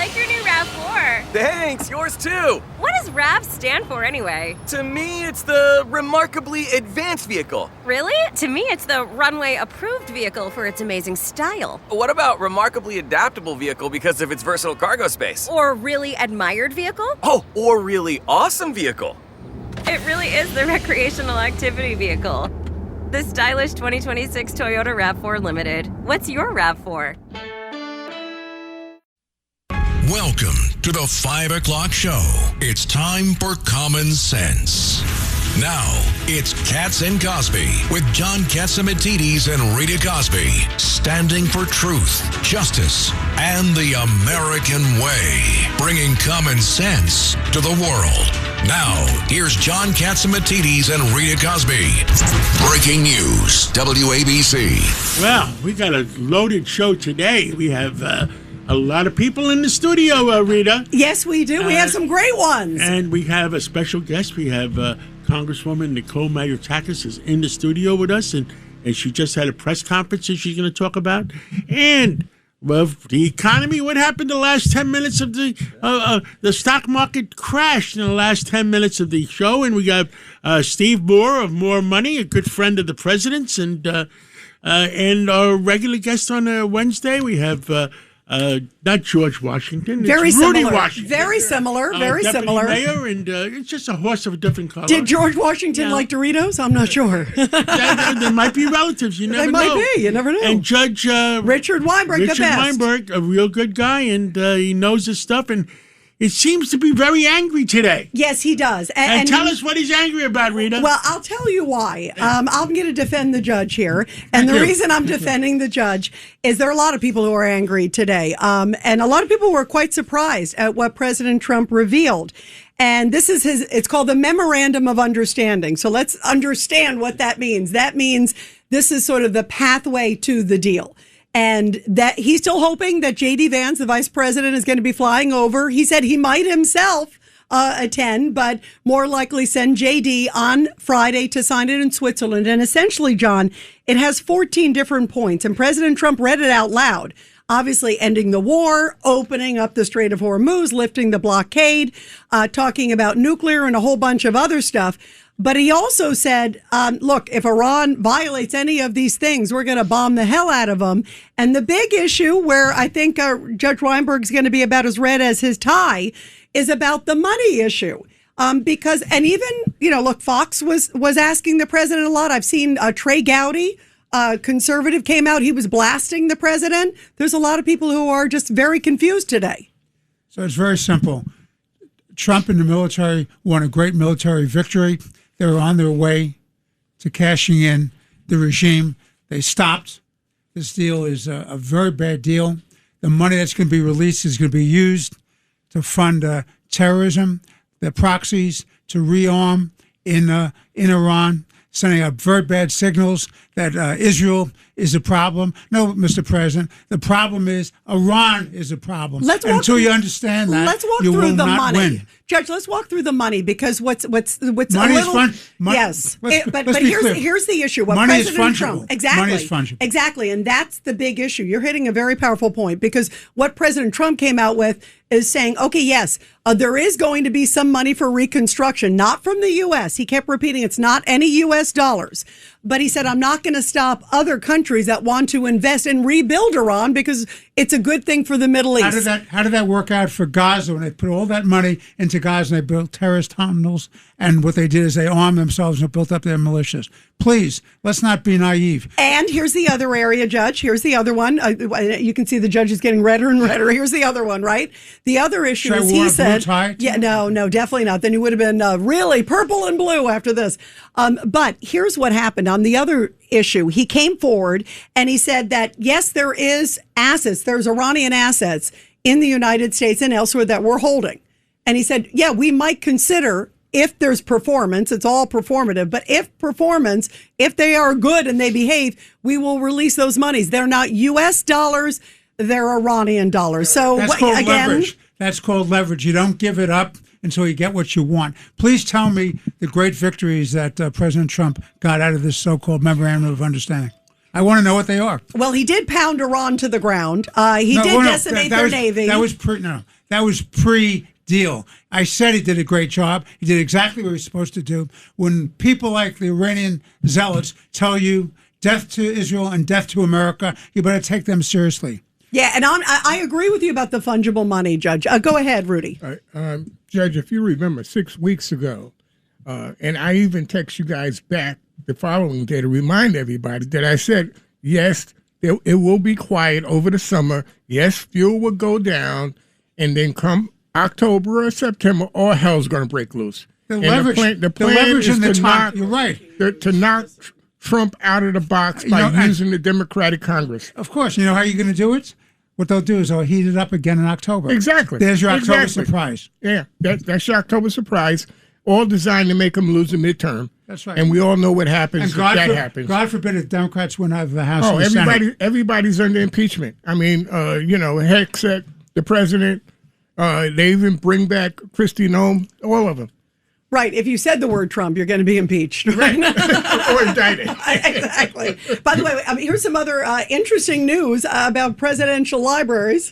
like your new RAV4. Thanks, yours too. What does RAV stand for anyway? To me, it's the Remarkably Advanced Vehicle. Really? To me, it's the runway-approved vehicle for its amazing style. What about Remarkably Adaptable Vehicle because of its versatile cargo space? Or really admired vehicle? Oh, or Really Awesome Vehicle. It really is the recreational activity vehicle. The stylish 2026 Toyota RAV4 Limited. What's your RAV4? Welcome to the 5 o'clock show. It's time for Common Sense. Now, it's Katz and Cosby with John Catsimatidis and Rita Cosby, standing for truth, justice, and the American way, bringing common sense to the world. Now, here's John Catsimatidis and Rita Cosby. Breaking news, WABC. Well, we got a loaded show today. We have a lot of people in the studio, Rita. Yes, we do. We have some great ones. And we have a special guest. We have Congresswoman Nicole Malliotakis is in the studio with us, and she just had a press conference that she's going to talk about. And, well, the economy, what happened the last 10 minutes of the stock market crashed in the last 10 minutes of the show. And we got Steve Moore of More Money, a good friend of the president's, and our regular guest on Wednesday, we have... not George Washington. It's very Rudy similar. Washington. Very similar. Very Deputy similar. Mayor, and it's just a horse of a different color. Did George Washington like Doritos? I'm not sure. There might be relatives. You never know. They might be. You never know. And Judge Richard Weinberg, Richard the best. Weinberg, a real good guy, and he knows his stuff. And it seems to be very angry today. Yes, he does. And tell us what he's angry about, Rita. Well, I'll tell you why. I'm going to defend the judge here. And the reason I'm defending the judge is there are a lot of people who are angry today. And a lot of people were quite surprised at what President Trump revealed. And this is it's called the Memorandum of Understanding. So let's understand what that means. That means this is sort of the pathway to the deal. And that he's still hoping that J.D. Vance, the vice president, is going to be flying over. He said he might himself attend, but more likely send J.D. on Friday to sign it in Switzerland. And essentially, John, it has 14 different points. And President Trump read it out loud. Obviously, ending the war, opening up the Strait of Hormuz, lifting the blockade, talking about nuclear and a whole bunch of other stuff. But he also said, look, if Iran violates any of these things, we're going to bomb the hell out of them. And the big issue where I think Judge Weinberg's going to be about as red as his tie is about the money issue. Because, and even, look, Fox was asking the president a lot. I've seen Trey Gowdy, conservative, came out. He was blasting the president. There's a lot of people who are just very confused today. So it's very simple. Trump and the military won a great military victory. They were on their way to cashing in the regime. They stopped. This deal is a very bad deal. The money that's going to be released is going to be used to fund terrorism, the proxies, to rearm in Iran, sending out very bad signals that Israel is a problem. No, Mr. President, the problem is Iran is a problem. Until you understand that, let's walk you through will the not money. win. Judge, let's walk through the money because what's money a little, is yes, but clear. here's the issue. What money President is fungible. Trump, exactly, money is fungible. Exactly, and that's the big issue. You're hitting a very powerful point because what President Trump came out with is saying, okay, yes, there is going to be some money for reconstruction, not from the U.S. He kept repeating it's not any U.S. dollars. But he said, I'm not going to stop other countries that want to invest and rebuild Iran because it's a good thing for the Middle East. How did that work out for Gaza when they put all that money into Gaza and they built terrorist tunnels? And what they did is they armed themselves and built up their militias. Please, let's not be naive. And here's the other area, Judge. Here's the other one. You can see the judge is getting redder and redder. Here's the other one, right? The other issue is he said, no, definitely not. Then he would have been really purple and blue after this. But here's what happened on the other issue. He came forward and he said that, yes, there is assets. There's Iranian assets in the United States and elsewhere that we're holding. And he said, yeah, we might consider if there's performance, it's all performative, but if they are good and they behave, we will release those monies. They're not U.S. dollars, they're Iranian dollars. So that's called leverage. That's called leverage. You don't give it up until you get what you want. Please tell me the great victories that President Trump got out of this so-called memorandum of understanding. I want to know what they are. Well, he did pound Iran to the ground. He did decimate their navy. That was That was pre-deal. I said he did a great job. He did exactly what he was supposed to do. When people like the Iranian zealots tell you death to Israel and death to America, you better take them seriously. Yeah, and I agree with you about the fungible money, Judge. Go ahead, Rudy. Judge, if you remember 6 weeks ago, and I even text you guys back the following day to remind everybody that I said, yes, it will be quiet over the summer. Yes, fuel will go down, and then come October or September, all hell's going to break loose. The plan is to knock, you're right. To knock Trump out of the box by using the Democratic Congress. Of course. You know how you're going to do it? What they'll do is they'll heat it up again in October. Exactly. There's your October surprise. Yeah, that's your October surprise, all designed to make them lose the midterm. That's right. And we all know what happens if that happens. God forbid if Democrats win out of the House and the Senate. Everybody's under impeachment. I mean, Hegseth, the president, they even bring back Kristi Noem, all of them. Right. If you said the word Trump, you're going to be impeached. Right. Or indicted. Exactly. By the way, here's some other interesting news about presidential libraries.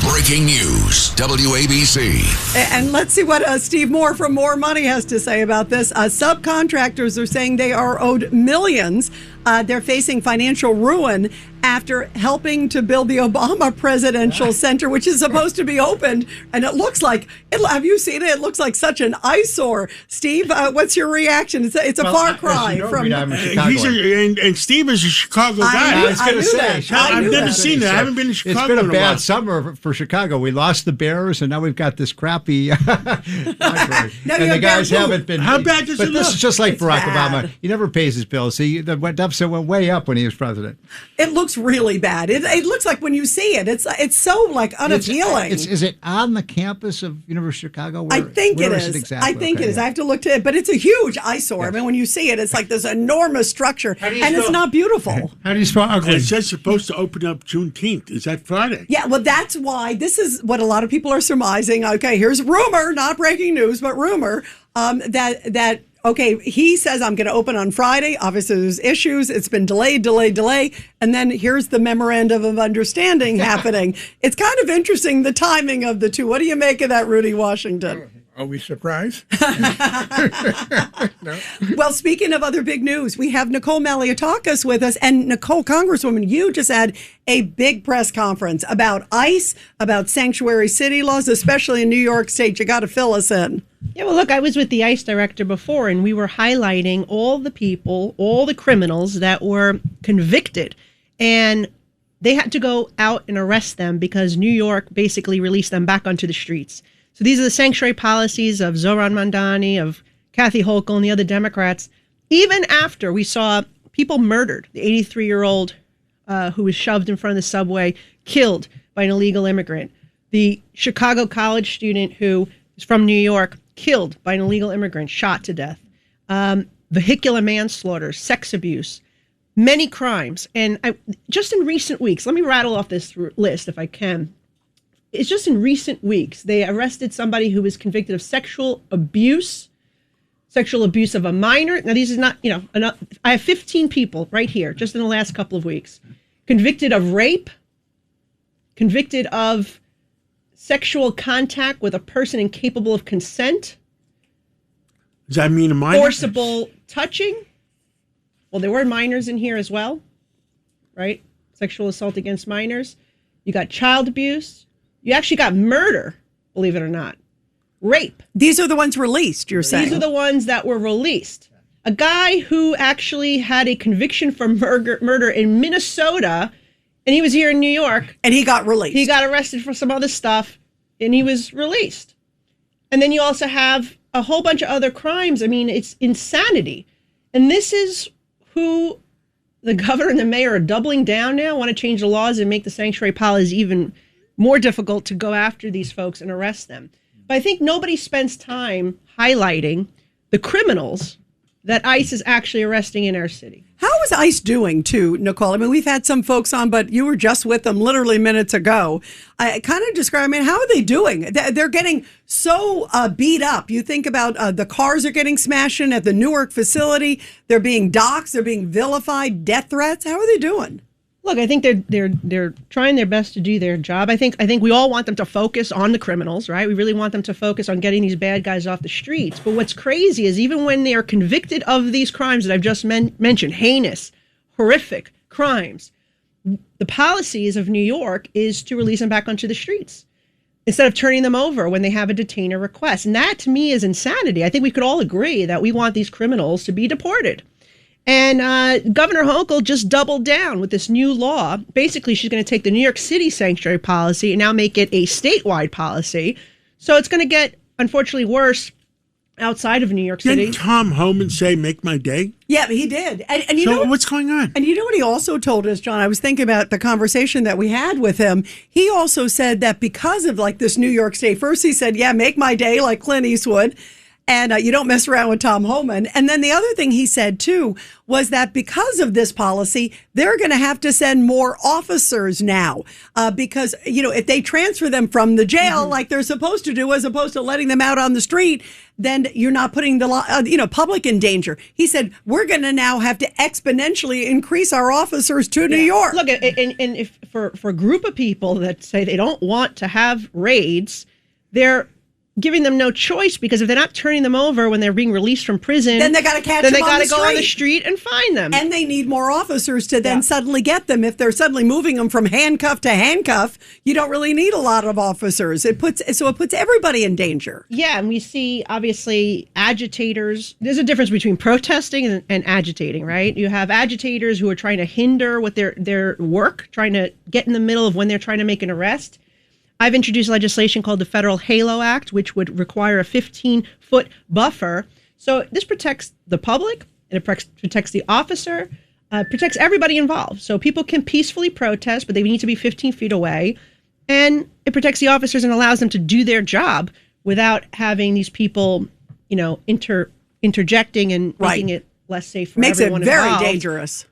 Breaking news, WABC. And let's see what Steve Moore from More Money has to say about this. Subcontractors are saying they are owed millions. They're facing financial ruin after helping to build the Obama Presidential Center, which is supposed to be opened. And it looks like, have you seen it? It looks like such an eyesore. Steve, what's your reaction? It's a far cry from... I'm a Chicago and Steve is a Chicago guy. I was going to say. I've never seen that. I haven't been to Chicago. It's been a in bad while. summer for Chicago. We lost the Bears, and now we've got this crappy library. No, and the guys haven't been. How bad does it look? But this is just like It's Barack bad. Obama. He never pays his bills. The deficit went way up when he was president. It looks really bad. It looks like when you see it, it's so like unappealing. Is it on the campus of University of Chicago? I think it is. Exactly? I think it is. I have to look to it, but it's a huge eyesore. Yes. I mean, when you see it, it's like this enormous structure, and it's not beautiful. How do you spell ugly? It says supposed to open up Juneteenth. Is that Friday? Yeah, well, that's why this is what a lot of people are surmising. Okay, here's rumor, not breaking news, but rumor that. Okay, he says, I'm going to open on Friday. Obviously, there's issues. It's been delayed. And then here's the memorandum of understanding happening. It's kind of interesting, the timing of the two. What do you make of that, Rudy Washington? Are we surprised? No. Well, speaking of other big news, we have Nicole Maliotakis with us. And Nicole, Congresswoman, you just had a big press conference about ICE, about sanctuary city laws, especially in New York State. You got to fill us in. Yeah, well, look, I was with the ICE director before, and we were highlighting all the people, all the criminals that were convicted. And they had to go out and arrest them because New York basically released them back onto the streets. So these are the sanctuary policies of Zohran Mamdani, of Kathy Hochul, and the other Democrats. Even after we saw people murdered, the 83-year-old who was shoved in front of the subway, killed by an illegal immigrant. The Chicago college student who is from New York, killed by an illegal immigrant, shot to death. Vehicular manslaughter, sex abuse, many crimes. And just in recent weeks, let me rattle off this list if I can. It's just in recent weeks, they arrested somebody who was convicted of sexual abuse of a minor. Now, these is not, I have 15 people right here, just in the last couple of weeks, convicted of rape, convicted of sexual contact with a person incapable of consent. Does that mean a minor? Forcible touching. Well, there were minors in here as well, right? Sexual assault against minors. You got child abuse. You actually got murder, believe it or not. Rape. These are the ones released, you're saying? These are the ones that were released. A guy who actually had a conviction for murder in Minnesota, and he was here in New York. And he got released. He got arrested for some other stuff, and he was released. And then you also have a whole bunch of other crimes. I mean, it's insanity. And this is who the governor and the mayor are doubling down now, want to change the laws and make the sanctuary policies even more difficult to go after these folks and arrest them. But I think nobody spends time highlighting the criminals that ICE is actually arresting in our city. How is ICE doing, too, Nicole? I mean, we've had some folks on, but you were just with them literally minutes ago. I kind of describe, how are they doing? They're getting so beat up. You think about the cars are getting smashed in at the Newark facility. They're being doxxed. They're being vilified, death threats. How are they doing? Look, I think they're trying their best to do their job. I think we all want them to focus on the criminals, right? We really want them to focus on getting these bad guys off the streets. But what's crazy is even when they are convicted of these crimes that I've just mentioned, heinous, horrific crimes, the policies of New York is to release them back onto the streets instead of turning them over when they have a detainer request. And that, to me, is insanity. I think we could all agree that we want these criminals to be deported. And Governor Hochul just doubled down with this new law. Basically, she's going to take the New York City sanctuary policy and now make it a statewide policy. So it's going to get, unfortunately, worse outside of New York City. Didn't Tom Homan say, make my day? Yeah, he did. And you So know what's going on? And you know what he also told us, John? I was thinking about the conversation that we had with him. He also said that because of like this New York State, first he said, yeah, make my day like Clint Eastwood. And you don't mess around with Tom Homan. And then the other thing he said, too, was that because of this policy, they're going to have to send more officers now because, you know, if they transfer them from the jail like they're supposed to do, as opposed to letting them out on the street, then you're not putting the public in danger. He said, we're going to now have to exponentially increase our officers to New York. Look, and if for a group of people that say they don't want to have raids, they're giving them no choice, because if they're not turning them over when they're being released from prison, then they got to catch then them they got to go on the street. street and find them. And they need more officers to then suddenly get them. If they're suddenly moving them from handcuff to handcuff, you don't really need a lot of officers. It puts everybody in danger. Yeah, and we see, obviously, agitators. There's a difference between protesting and agitating, right? You have agitators who are trying to hinder what their work, trying to get in the middle of when they're trying to make an arrest. I've introduced legislation called the Federal HALO Act, which would require a 15-foot buffer. So this protects the public, and it protects the officer, protects everybody involved. So people can peacefully protest, but they need to be 15 feet away. And it protects the officers and allows them to do their job without having these people, interjecting and making it less safe for everyone involved. Makes it very dangerous.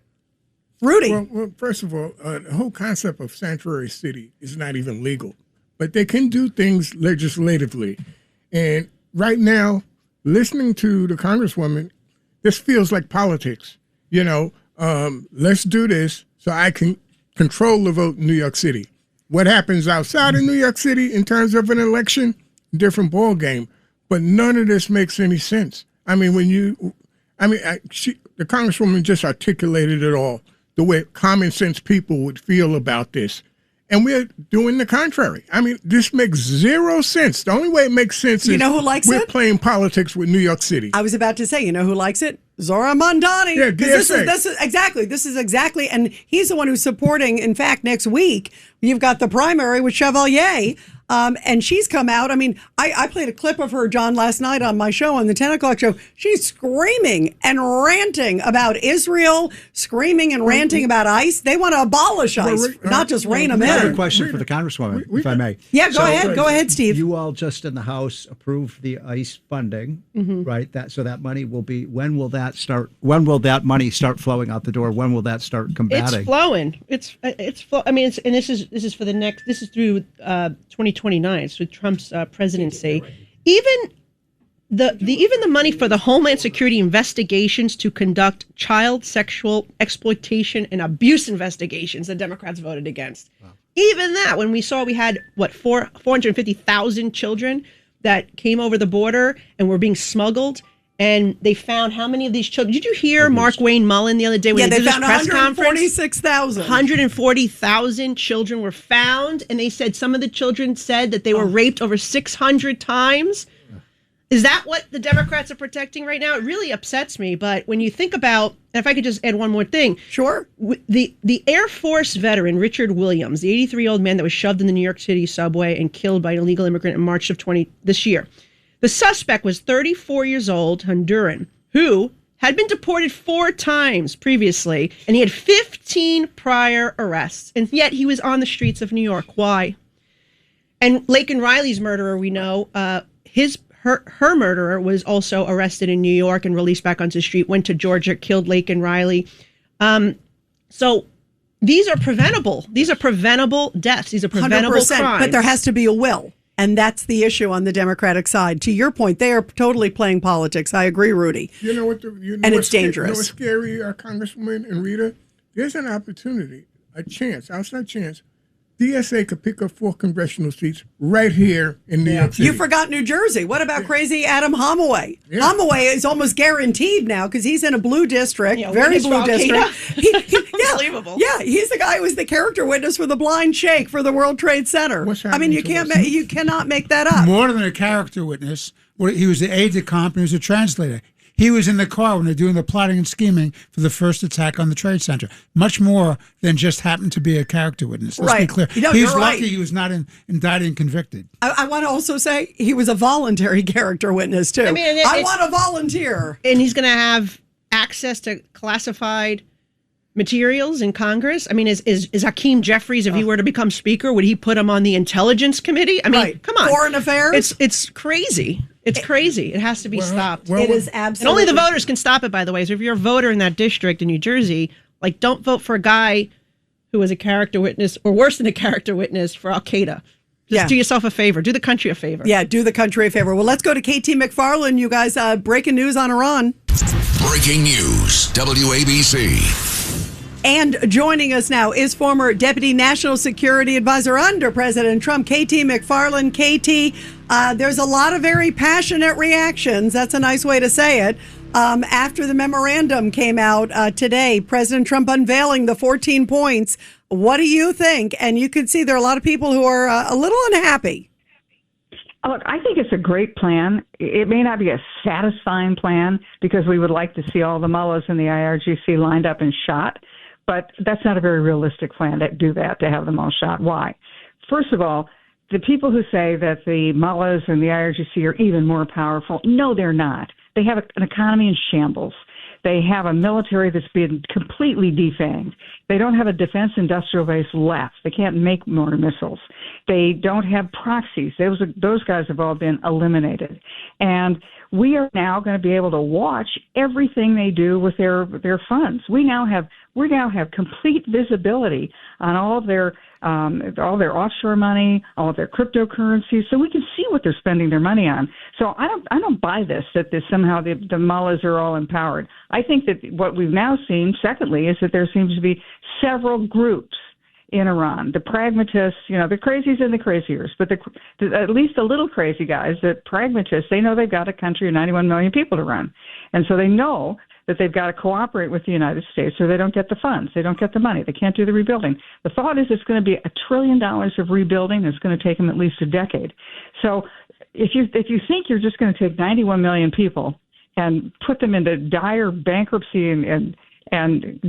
Rudy. Well, first of all, the whole concept of sanctuary city is not even legal. But they can do things legislatively. And right now, listening to the Congresswoman, this feels like politics. Let's do this so I can control the vote in New York City. What happens outside of New York City in terms of an election, different ball game. But none of this makes any sense. I mean, the Congresswoman just articulated it all, the way common sense people would feel about this. And we're doing the contrary. I mean, this makes zero sense. The only way it makes sense is who likes we're it? playing politics with New York City. I was about to say, you know who likes it? Zora Mondani. Yeah, This is exactly, and he's the one who's supporting. In fact, next week you've got the primary with Chevalier, and she's come out. I mean, I played a clip of her, John, last night on my show, on the 10 o'clock show. She's screaming and ranting about Israel, screaming and ranting about ICE. They want to abolish ICE, not just rein them I have a in. question for the Congresswoman, if I may. Yeah, go ahead, Steve. You all just in the House approved the ICE funding, right? So that money will be. When will that start? When will that money start flowing out the door? When will that start combating? It's flowing. It's I mean, this is for the next. This is through 2029. So Trump's presidency. Even the money for the Homeland Security investigations to conduct child sexual exploitation and abuse investigations, the Democrats voted against. Wow. Even that, when we had 450,000 children that came over the border and were being smuggled. And they found how many of these children? Did you hear Mark Wayne Mullen the other day when he did his press conference? 146,000. 140,000 children were found, and they said some of the children said that they were raped over 600 times. Is that what the Democrats are protecting right now? It really upsets me. But when you think about, and if I could just add one more thing. Sure. The Air Force veteran, Richard Williams, the 83-year-old man that was shoved in the New York City subway and killed by an illegal immigrant in March of this year. The suspect was 34 years old, Honduran, who had been deported 4 times previously, and he had 15 prior arrests, and yet he was on the streets of New York. Why? And Laken Riley's murderer, we know, her murderer was also arrested in New York and released back onto the street, went to Georgia, killed Laken Riley. So these are preventable. These are preventable deaths. These are preventable 100%, crimes. but there has to be a will. And that's the issue on the Democratic side. To your point, they are totally playing politics. I agree, Rudy. And it's dangerous. You know what's scary, Congresswoman and Rita? There's an opportunity. a chance, outside chance, DSA could pick up 4 congressional seats right here in New York City. You forgot New Jersey. What about crazy Adam Holloway? Yeah. Holloway is almost guaranteed now because he's in a blue district, very witness blue for district. Unbelievable. Yeah, he's the guy who was the character witness for the blind shake for the World Trade Center. What's I mean, happening you cannot make that up. More than a character witness, he was the aide de camp and he was a translator. He was in the car when they're doing the plotting and scheming for the first attack on the Trade Center. Much more than just happened to be a character witness. Let's be clear. No, He's you're lucky right. he was not indicted and convicted. I want to also say he was a voluntary character witness, too. I mean, I want to volunteer. And he's going to have access to classified materials in Congress. I mean, is Hakeem Jeffries, if he were to become speaker, would he put him on the Intelligence Committee? I mean, come on. Foreign Affairs? It's crazy. It's crazy. It has to be stopped. It is And absolutely. only the voters can stop it, by the way. So if you're a voter in that district in New Jersey, like, don't vote for a guy who was a character witness or worse than a character witness for Al Qaeda. Just do yourself a favor. Do the country a favor. Yeah, do the country a favor. Well, let's go to KT McFarland. You guys, breaking news on Iran. Breaking news, WABC. And joining us now is former Deputy National Security Advisor under President Trump, KT McFarland. KT, there's a lot of very passionate reactions. That's a nice way to say it. After the memorandum came out today, President Trump unveiling the 14 points. What do you think? And you can see there are a lot of people who are a little unhappy. Look, I think it's a great plan. It may not be a satisfying plan because we would like to see all the mullahs in the IRGC lined up and shot. But that's not a very realistic plan to do that, to have them all shot. Why? First of all, the people who say that the mullahs and the IRGC are even more powerful, no, they're not. They have an economy in shambles. They have a military that's been completely defanged. They don't have a defense industrial base left. They can't make more missiles. They don't have proxies. Those guys have all been eliminated. And we are now going to be able to watch everything they do with their funds. We now have complete visibility on all of their offshore money, all of their cryptocurrencies, so we can see what they're spending their money on. So I don't buy this that somehow the mullahs are all empowered. I think that what we've now seen, secondly, is that there seems to be several groups in Iran. The pragmatists, the crazies and the craziers, but at least the little crazy guys, the pragmatists, they know they've got a country of 91 million people to run. And so they know that they've got to cooperate with the United States or they don't get the funds, they don't get the money, they can't do the rebuilding. The thought is it's going to be $1 trillion of rebuilding. It's going to take them at least a decade. So if you think you're just going to take 91 million people and put them into dire bankruptcy and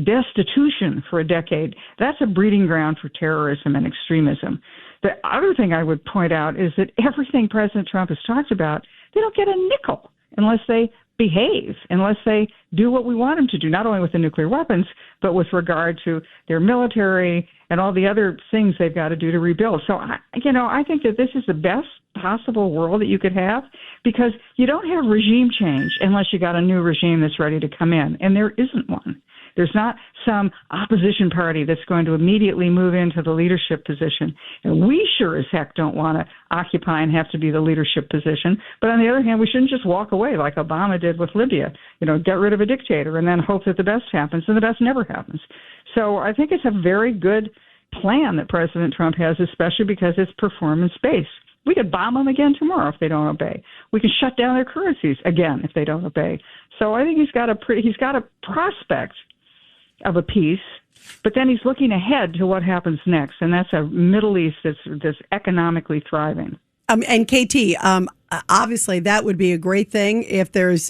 destitution for a decade, that's a breeding ground for terrorism and extremism. The other thing I would point out is that everything President Trump has talked about, they don't get a nickel unless they behave, unless they do what we want them to do, not only with the nuclear weapons, but with regard to their military and all the other things they've got to do to rebuild. So, I think that this is the best possible world that you could have, because you don't have regime change unless you got a new regime that's ready to come in, and there isn't one. There's not some opposition party that's going to immediately move into the leadership position. And we sure as heck don't want to occupy and have to be the leadership position. But on the other hand, we shouldn't just walk away like Obama did with Libya, get rid of a dictator and then hope that the best happens, and the best never happens. So I think it's a very good plan that President Trump has, especially because it's performance-based. We could bomb them again tomorrow if they don't obey. We can shut down their currencies again if they don't obey. So I think he's got a prospect of a peace, but then he's looking ahead to what happens next, and that's a Middle East that's economically thriving. And KT, obviously that would be a great thing if there's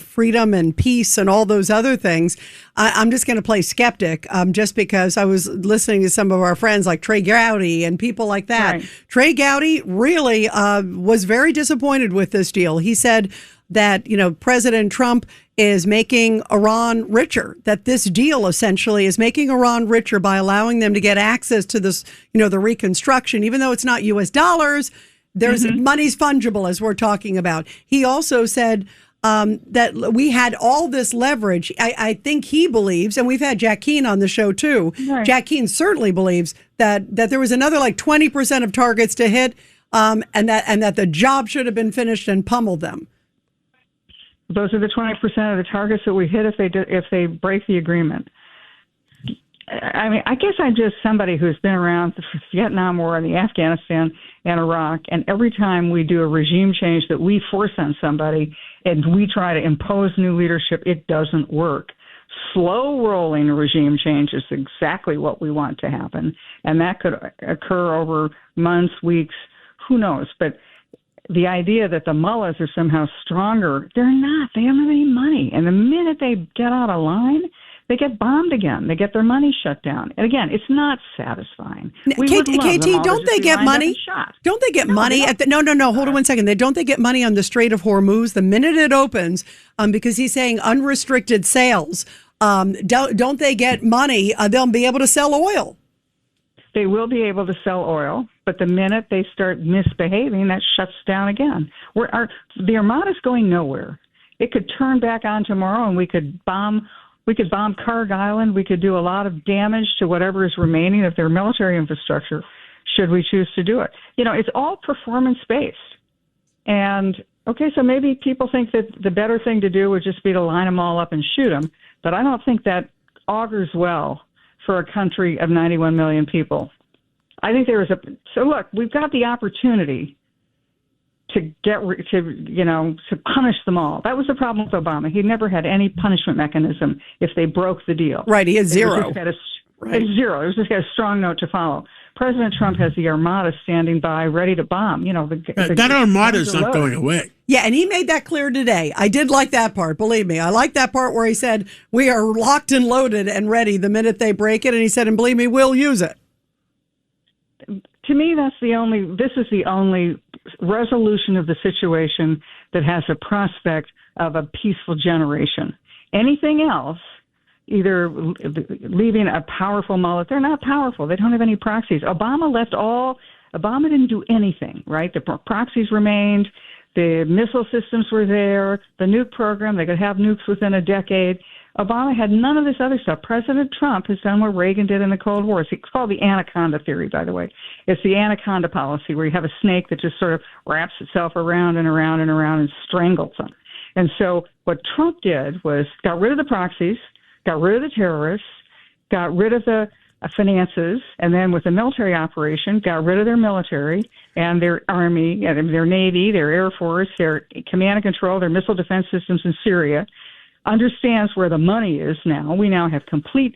freedom and peace and all those other things. I'm just going to play skeptic, just because I was listening to some of our friends like Trey Gowdy and people like that. Right. Trey Gowdy really was very disappointed with this deal. He said that President Trump is making Iran richer, that this deal essentially is making Iran richer by allowing them to get access to this, the reconstruction, even though it's not U.S. dollars. There's money's fungible, as we're talking about. He also said that we had all this leverage. I think he believes, and we've had Jack Keane on the show too. Right. Jack Keane certainly believes that there was another 20% of targets to hit, and that the job should have been finished and pummeled them. Those are the 20% of the targets that we hit if they break the agreement. I mean, I guess I'm just somebody who's been around the Vietnam War and the Afghanistan and Iraq, and every time we do a regime change that we force on somebody and we try to impose new leadership, it doesn't work. Slow rolling regime change is exactly what we want to happen, and that could occur over months, weeks, who knows. But the idea that the mullahs are somehow stronger, they're not. They don't have any money. And the minute they get out of line, they get bombed again. They get their money shut down. And again, it's not satisfying. KT, don't they get money? Don't they get money at the? No. Hold on 1 second. Don't they get money on the Strait of Hormuz the minute it opens? Because he's saying unrestricted sales. Don't they get money? They'll be able to sell oil. They will be able to sell oil, but the minute they start misbehaving, that shuts down again. The Armada's going nowhere. It could turn back on tomorrow, and we could bomb Karg Island. We could do a lot of damage to whatever is remaining of their military infrastructure, should we choose to do it. It's all performance-based. And, okay, so maybe people think that the better thing to do would just be to line them all up and shoot them, but I don't think that augurs well for a country of 91 million people. I think so look, we've got the opportunity to punish them all. That was the problem with Obama. He never had any punishment mechanism if they broke the deal. Right, he had zero. Zero. It was just a strong note to follow. President Trump has the Armada standing by, ready to bomb. That Armada is not going away. Yeah, and he made that clear today. I did like that part, believe me. I like that part where he said, we are locked and loaded and ready the minute they break it. And he said, and believe me, we'll use it. To me, this is the only resolution of the situation that has a prospect of a peaceful generation. Anything else, either leaving a powerful mullah, they're not powerful. They don't have any proxies. Obama didn't do anything, right? The proxies remained. The missile systems were there. The nuke program, they could have nukes within a decade. Obama had none of this other stuff. President Trump has done what Reagan did in the Cold War. It's called the anaconda theory, by the way. It's the anaconda policy, where you have a snake that just sort of wraps itself around and around and around and strangles them. And so what Trump did was got rid of the proxies, got rid of the terrorists, got rid of the finances, and then with the military operation, got rid of their military and their army, their navy, their air force, their command and control, their missile defense systems in Syria, understands where the money is now. We now have complete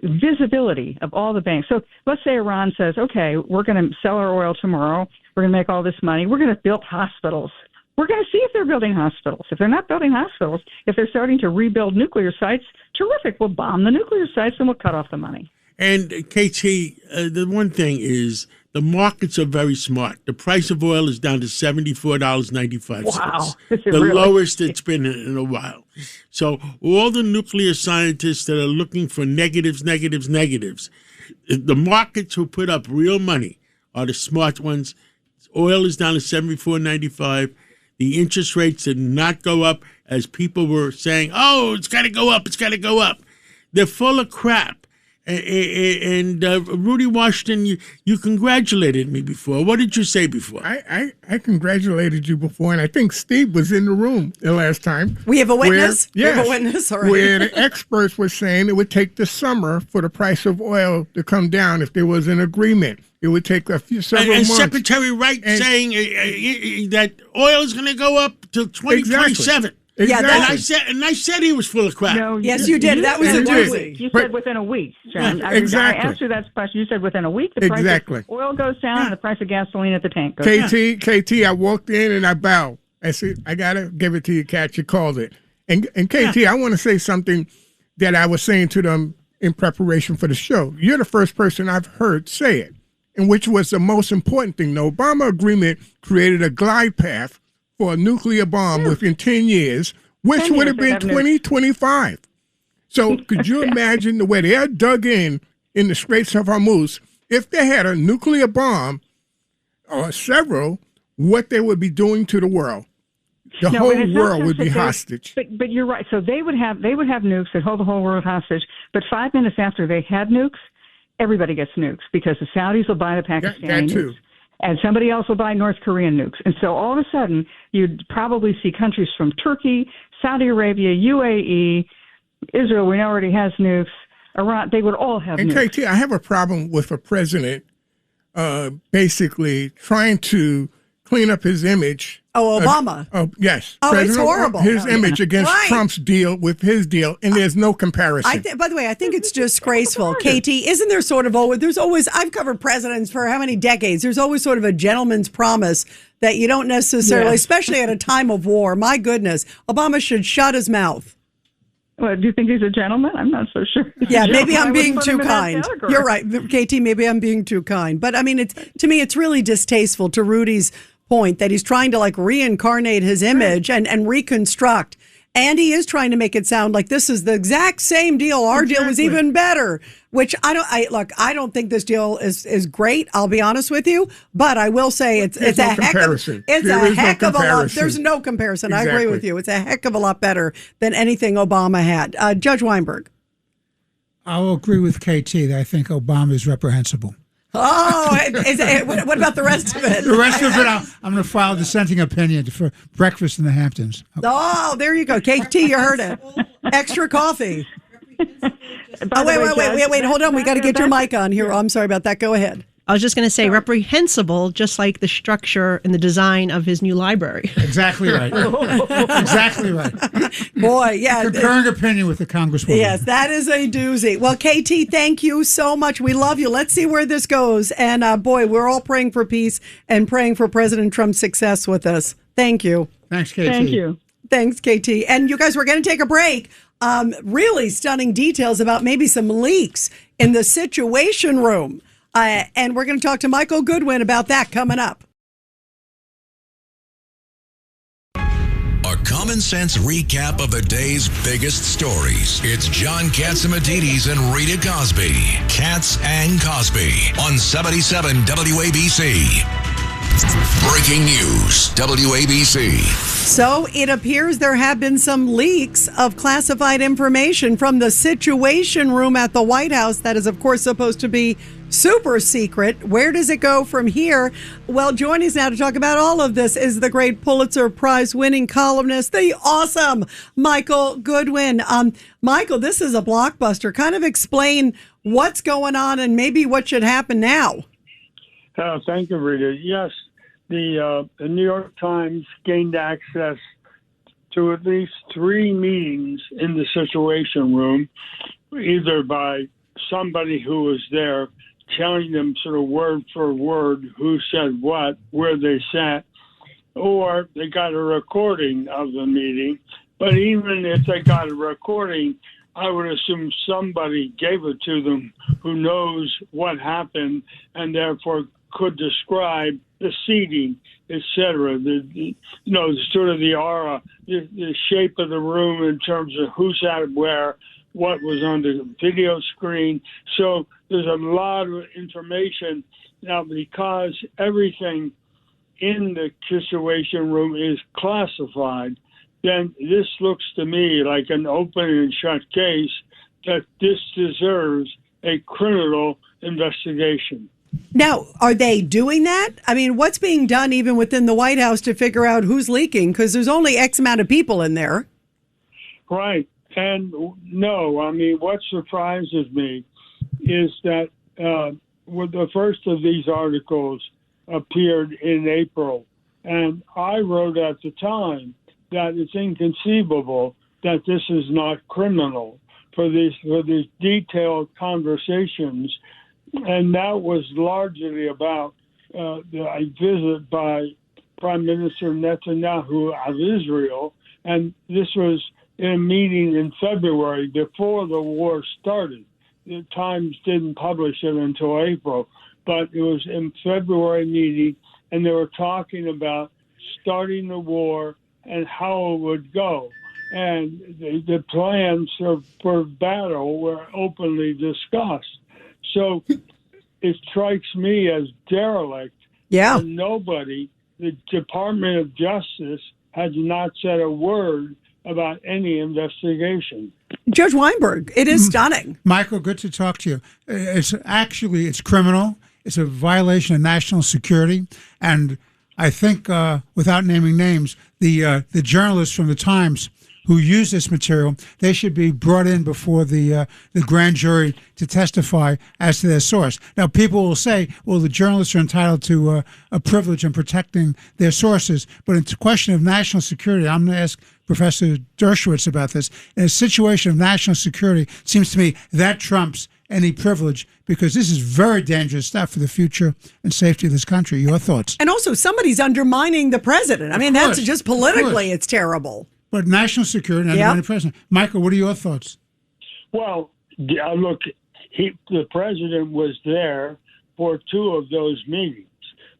visibility of all the banks. So let's say Iran says, okay, we're going to sell our oil tomorrow. We're going to make all this money. We're going to build hospitals. We're going to see if they're building hospitals. If they're not building hospitals, if they're starting to rebuild nuclear sites, terrific. We'll bomb the nuclear sites and we'll cut off the money. And KT, the one thing is the markets are very smart. The price of oil is down to $74.95. Wow. The lowest it's been in a while. So all the nuclear scientists that are looking for negatives, the markets who put up real money are the smart ones. Oil is down to $74.95. The interest rates did not go up as people were saying, oh, it's got to go up, They're full of crap. And Rudy Washington, you congratulated me before. What did you say before? I congratulated you before, and I think Steve was in the room the last time. We have a witness? We have a witness, all right. Where the experts were saying it would take the summer for the price of oil to come down if there was an agreement. It would take several months. And Secretary Wright saying that oil is going to go up till 2027. Exactly. Yeah, and I said he was full of crap. No, yes, you did. That was a doozy. You said within a week, John. Exactly. I asked you that question. You said within a week the price of oil goes down and the price of gasoline at the tank goes down. KT, I walked in and I bowed. I said, I got to give it to you, Kat. You called it. And KT, I want to say something that I was saying to them in preparation for the show. You're the first person I've heard say it, and which was the most important thing. The Obama agreement created a glide path for a nuclear bomb within 10 years, which would have been 2025. So could you imagine the way they are dug in the Straits of Hormuz, if they had a nuclear bomb or several, what they would be doing to the world? The whole world would be hostage. But you're right. So they would have nukes that hold the whole world hostage. But 5 minutes after they had nukes, everybody gets nukes because the Saudis will buy the Pakistani nukes. And somebody else will buy North Korean nukes. And so all of a sudden, you'd probably see countries from Turkey, Saudi Arabia, UAE, Israel, we know already has nukes, Iran, they would all have And nukes. KT, I have a problem with a president basically trying to clean up his image. Oh, Obama. Yes. Oh, it's President horrible. His image against Right. Trump's deal with his deal, and there's no comparison. By the way, I think it's disgraceful. Katie, isn't there sort of there's always, I've covered presidents for how many decades? There's always sort of a gentleman's promise that you don't necessarily, especially at a time of war. My goodness, Obama should shut his mouth. Well, do you think he's a gentleman? I'm not so sure. Yeah, maybe I I'm would being put too him in that kind. category. You're right, KT, maybe I'm being too kind. But I mean, to me, it's really distasteful, to Rudy's point, that he's trying to reincarnate his image and reconstruct. And he is trying to make it sound like this is the exact same deal. Our deal was even better, which I don't think this deal is great. I'll be honest with you, but I will say it's a heck of a lot. There's no comparison. Exactly. I agree with you. It's a heck of a lot better than anything Obama had. Judge Weinberg. I will agree with KT that I think Obama is reprehensible. Oh, what about the rest of it? The rest of it, I'm going to file a dissenting opinion for breakfast in the Hamptons. Oh, there you go. KT, you heard it. Extra coffee. Wait, hold on. We got to get your mic on here. Oh, I'm sorry about that. Go ahead. I was just going to say reprehensible, just like the structure and the design of his new library. Exactly right. Exactly right. Boy, yeah. Concurring opinion with the Congresswoman. Yes, that is a doozy. Well, KT, thank you so much. We love you. Let's see where this goes. And boy, we're all praying for peace and praying for President Trump's success with us. Thank you. Thanks, KT. Thank you. Thanks, KT. And you guys, we're going to take a break. Really stunning details about maybe some leaks in the Situation Room. And we're going to talk to Michael Goodwin about that coming up. A common sense recap of the day's biggest stories. It's John Catsimatidis and Rita Cosby. Katz and Cosby on 77 WABC. Breaking news, WABC. So it appears there have been some leaks of classified information from the Situation Room at the White House that is, of course, supposed to be super secret. Where does it go from here? Well, joining us now to talk about all of this is the great Pulitzer Prize winning columnist, the awesome Michael Goodwin. Michael, this is a blockbuster. Kind of explain what's going on and maybe what should happen now. Thank you, Rita. Yes, the New York Times gained access to at least 3 meetings in the Situation Room, either by somebody who was there telling them sort of word for word who said what, where they sat, or they got a recording of the meeting. But even if they got a recording, I would assume somebody gave it to them who knows what happened and therefore could describe the seating, etc. Sort of the aura, the shape of the room in terms of who sat where, what was on the video screen. So there's a lot of information now because everything in the Situation Room is classified. Then this looks to me like an open and shut case that this deserves a criminal investigation. Now, are they doing that? I mean, what's being done even within the White House to figure out who's leaking? Because there's only X amount of people in there. Right. And no, I mean, what surprises me is that with the first of these articles appeared in April. And I wrote at the time that it's inconceivable that this is not criminal for these detailed conversations. And that was largely about a visit by Prime Minister Netanyahu of Israel. And this was in a meeting in February before the war started. The Times didn't publish it until April, but it was in February meeting, and they were talking about starting the war and how it would go. And the plans for battle were openly discussed. So it strikes me as derelict. Yeah. And nobody, the Department of Justice has not said a word about any investigation. Judge Weinberg, it is stunning. Michael, good to talk to you. It's criminal. It's a violation of national security. And I think, without naming names, the journalist from the Times who used this material, they should be brought in before the grand jury to testify as to their source. Now, people will say, well, the journalists are entitled to a privilege in protecting their sources, but it's a question of national security. I'm going to ask Professor Dershowitz about this. In a situation of national security, it seems to me that trumps any privilege, because this is very dangerous stuff for the future and safety of this country. Your thoughts? And also, somebody's undermining the president. I mean, that's just politically, it's terrible. But national security, undermining the president. Michael, what are your thoughts? Well, look, the president was there for 2 of those meetings.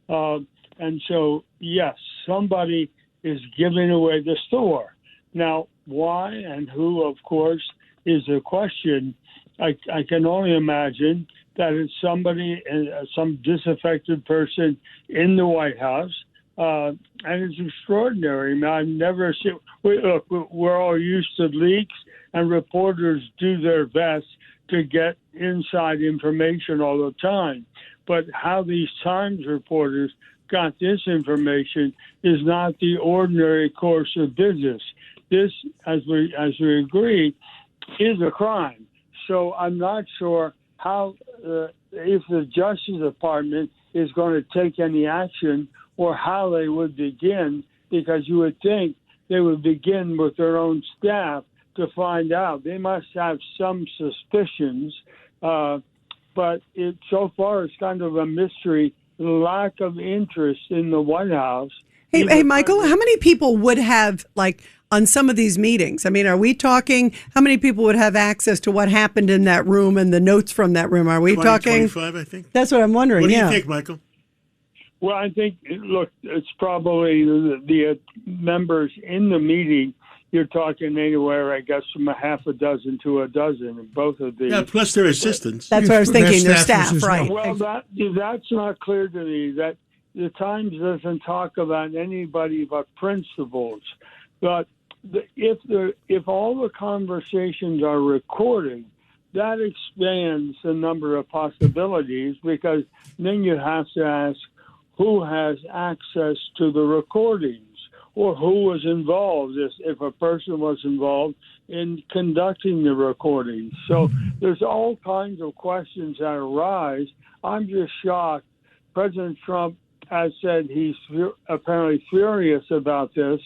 And so, yes, somebody is giving away the store. Now, why and who, of course, is the question. I can only imagine that it's somebody, some disaffected person in the White House, and it's extraordinary. I mean, I've never seen. Look, we're all used to leaks, and reporters do their best to get inside information all the time. But how these Times reporters got this information is not the ordinary course of business. This, as we agree, is a crime. So I'm not sure how, if the Justice Department is going to take any action or how they would begin, because you would think they would begin with their own staff to find out. They must have some suspicions, but so far it's kind of a mystery, lack of interest in the White House. Hey, Michael, how many people would have, on some of these meetings? I mean, are we talking, how many people would have access to what happened in that room and the notes from that room? Are we 20, talking? 25, I think. That's what I'm wondering. What do you think, Michael? Well, I think, look, it's probably the members in the meeting. You're talking anywhere, I guess, from a half a dozen to a dozen, and both of these. Yeah, plus their assistants. That's what I was thinking, their staff, right. Well, that's not clear to me. That the Times doesn't talk about anybody but principals. But if all the conversations are recorded, that expands the number of possibilities, because then you have to ask who has access to the recordings or who was involved, if a person was involved in conducting the recordings. So there's all kinds of questions that arise. I'm just shocked. President Trump has said he's apparently furious about this,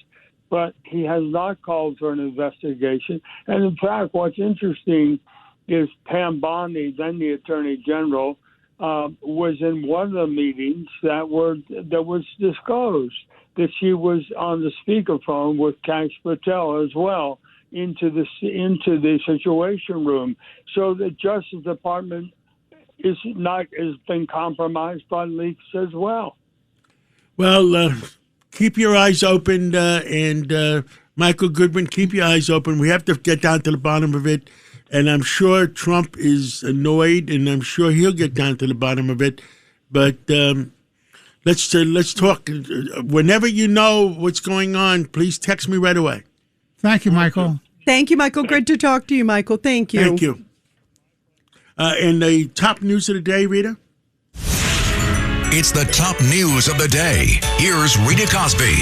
but he has not called for an investigation. And in fact, what's interesting is Pam Bondi, then the Attorney General, was in one of the meetings that was disclosed that she was on the speakerphone with Kash Patel as well into the Situation Room. So the Justice Department has been compromised by leaks as well. Well, keep your eyes open, and Michael Goodwin, keep your eyes open. We have to get down to the bottom of it, and I'm sure Trump is annoyed, and I'm sure he'll get down to the bottom of it. But let's talk. Whenever you know what's going on, please text me right away. Thank you, Michael. Thank you, Michael. Good to talk to you, Michael. Thank you. Thank you. And the top news of the day, Rita? It's the top news of the day. Here's Rita Cosby.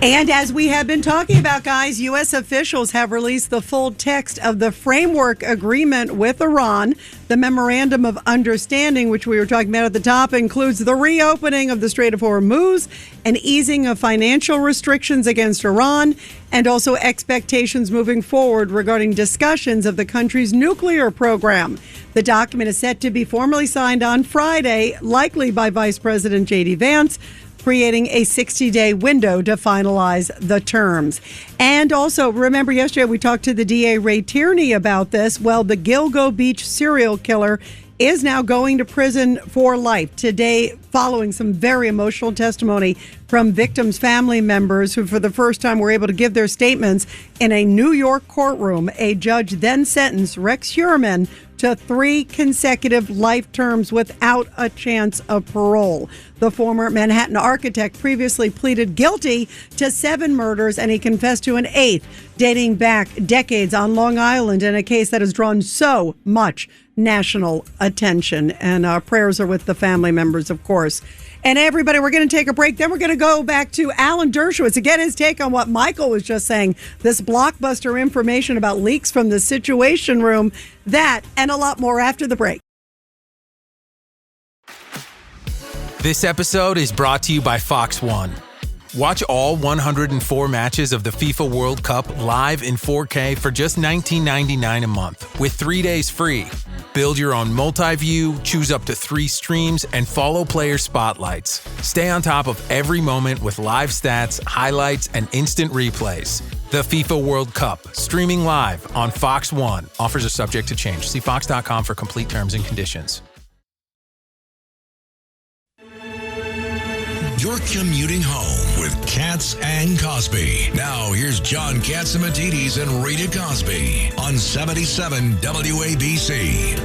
And as we have been talking about, guys, U.S. officials have released the full text of the framework agreement with Iran. The memorandum of understanding, which we were talking about at the top, includes the reopening of the Strait of Hormuz, an easing of financial restrictions against Iran, and also expectations moving forward regarding discussions of the country's nuclear program. The document is set to be formally signed on Friday, likely by Vice President J.D. Vance, creating a 60-day window to finalize the terms. And also, remember yesterday we talked to the DA Ray Tierney about this. Well, the Gilgo Beach serial killer is now going to prison for life today, following some very emotional testimony from victims' family members who for the first time were able to give their statements in a New York courtroom. A judge then sentenced Rex Heuermann to 3 consecutive life terms without a chance of parole. The former Manhattan architect previously pleaded guilty to 7 murders, and he confessed to an 8th, dating back decades on Long Island, in a case that has drawn so much national attention. And our prayers are with the family members, of course. And everybody, we're going to take a break. Then we're going to go back to Alan Dershowitz to get his take on what Michael was just saying. This blockbuster information about leaks from the Situation Room. That and a lot more after the break. This episode is brought to you by Fox One. Watch all 104 matches of the FIFA World Cup live in 4K for just $19.99 a month with 3 days free. Build your own multi-view, choose up to 3 streams, and follow player spotlights. Stay on top of every moment with live stats, highlights, and instant replays. The FIFA World Cup, streaming live on Fox One. Offers are subject to change. See fox.com for complete terms and conditions. You're commuting home with Katz and Cosby. Now, here's John Katzimatidis and Rita Cosby on 77 WABC.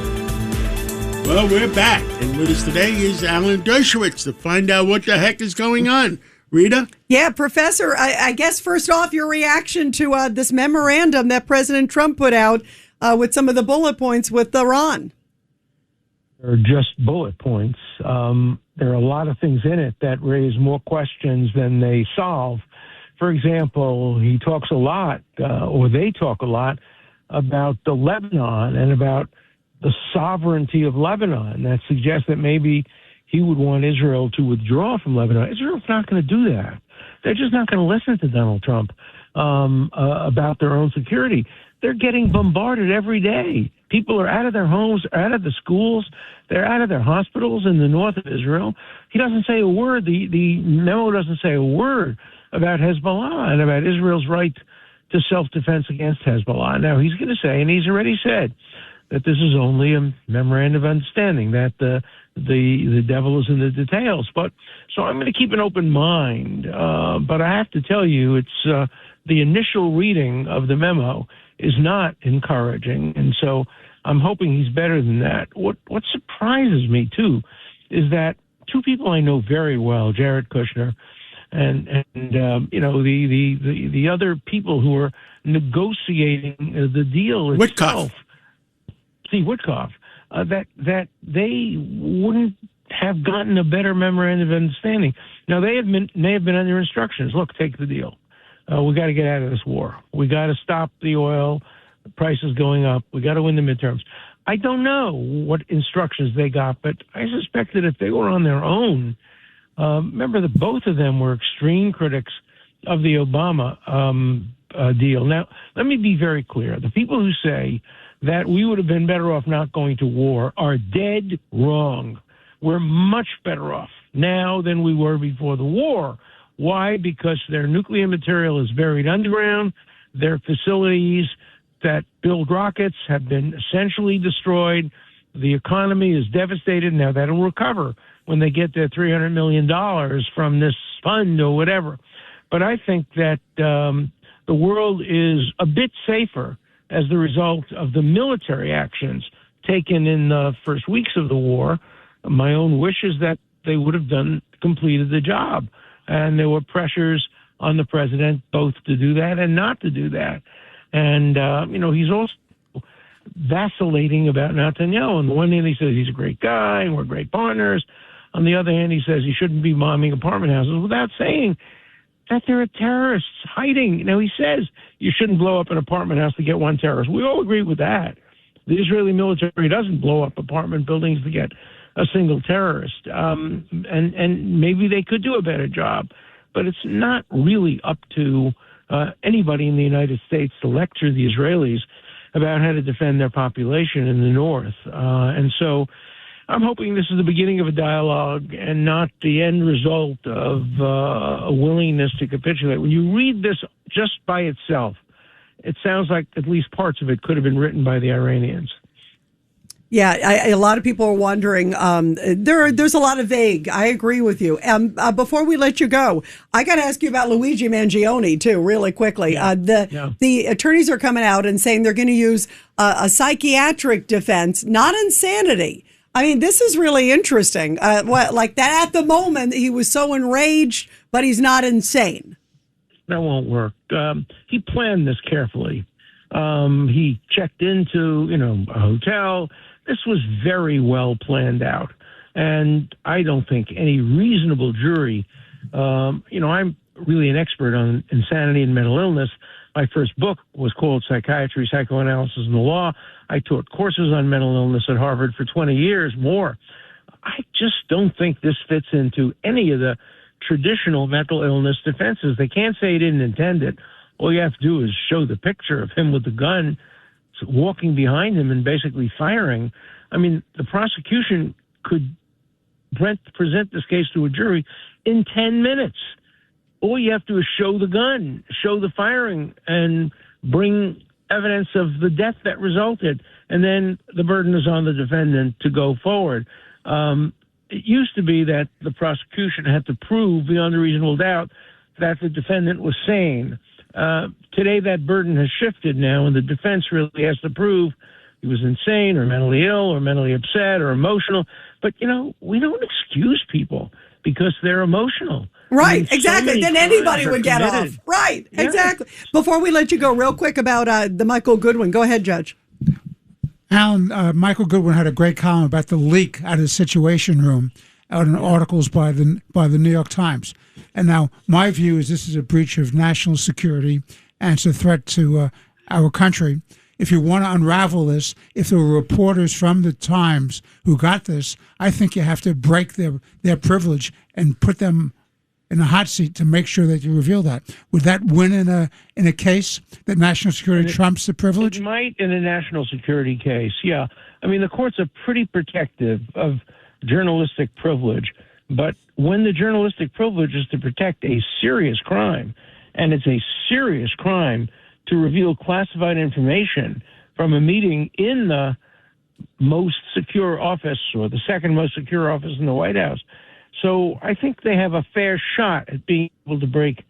Well, we're back, and with us today is Alan Dershowitz to find out what the heck is going on. Rita? Yeah, Professor, I guess first off, your reaction to this memorandum that President Trump put out with some of the bullet points with Iran. They're just bullet points. There are a lot of things in it that raise more questions than they solve. For example, he talks a lot, or they talk a lot, about the Lebanon and about the sovereignty of Lebanon. That suggests that maybe he would want Israel to withdraw from Lebanon. Israel's not going to do that. They're just not going to listen to Donald Trump about their own security. They're getting bombarded every day. People are out of their homes, out of the schools. They're out of their hospitals in the north of Israel. He doesn't say a word. The memo doesn't say a word about Hezbollah and about Israel's right to self-defense against Hezbollah. Now, he's going to say, and he's already said, that this is only a memorandum of understanding, that the devil is in the details. But so I'm going to keep an open mind. But I have to tell you, it's the initial reading of the memo is not encouraging. And so I'm hoping he's better than that. What surprises me, too, is that two people I know very well, Jared Kushner and you know, the other people who are negotiating the deal itself, Steve Witkoff, that they wouldn't have gotten a better memorandum of understanding. Now, they may have been under instructions. Look, take the deal. We got to get out of this war. We got to stop the oil. The price is going up. We got to win the midterms. I don't know what instructions they got, but I suspect that if they were on their own, remember that both of them were extreme critics of the Obama deal. Now, let me be very clear. The people who say that we would have been better off not going to war are dead wrong. We're much better off now than we were before the war. Why? Because their nuclear material is buried underground. Their facilities that build rockets have been essentially destroyed. The economy is devastated. Now, that'll recover when they get their $300 million from this fund or whatever. But I think that the world is a bit safer as the result of the military actions taken in the first weeks of the war. My own wish is that they would have completed the job. And there were pressures on the president both to do that and not to do that. And, you know, he's also vacillating about Netanyahu. On the one hand, he says he's a great guy and we're great partners. On the other hand, he says he shouldn't be bombing apartment houses without saying that there are terrorists hiding. Now, he says you shouldn't blow up an apartment house to get one terrorist. We all agree with that. The Israeli military doesn't blow up apartment buildings to get a single terrorist. And maybe they could do a better job, but it's not really up to anybody in the United States to lecture the Israelis about how to defend their population in the north. And so I'm hoping this is the beginning of a dialogue and not the end result of a willingness to capitulate. When you read this just by itself, it sounds like at least parts of it could have been written by the Iranians. Yeah, a lot of people are wondering. There's a lot of vague. I agree with you. Before we let you go, I got to ask you about Luigi Mangione, too, really quickly. The attorneys are coming out and saying they're going to use a psychiatric defense, not insanity. I mean, this is really interesting. Like that at the moment, he was so enraged, but he's not insane. That won't work. He planned this carefully. He checked into, a hotel. This was very well planned out. And I don't think any reasonable jury, I'm really an expert on insanity and mental illness. My first book was called Psychiatry, Psychoanalysis, and the Law. I taught courses on mental illness at Harvard for 20 years, more. I just don't think this fits into any of the traditional mental illness defenses. They can't say he didn't intend it. All you have to do is show the picture of him with the gun, walking behind him and basically firing. I mean, the prosecution could present this case to a jury in 10 minutes. All you have to do is show the gun, show the firing, and bring evidence of the death that resulted. And then the burden is on the defendant to go forward. It used to be that the prosecution had to prove beyond a reasonable doubt that the defendant was sane. Today, that burden has shifted now, and the defense really has to prove he was insane or mentally ill or mentally upset or emotional. But, we don't excuse people because they're emotional. Right, I mean, exactly. so Then anybody would get committed. off. Right, Yeah. exactly. Before we let you go, real quick about the Michael Goodwin. Go ahead, Judge. Alan, Michael Goodwin had a great column about the leak out of the Situation Room out in articles by the New York Times. And now my view is this is a breach of national security and it's a threat to our country. If you want to unravel this, if there were reporters from the Times who got this, I think you have to break their privilege and put them in a hot seat to make sure that you reveal that. Would that win in a case that national security trumps the privilege? It might in a national security case, yeah. I mean, the courts are pretty protective of journalistic privilege, but when the journalistic privilege is to protect a serious crime, and it's a serious crime to reveal classified information from a meeting in the most secure office or the second most secure office in the White House. So I think they have a fair shot at being able to break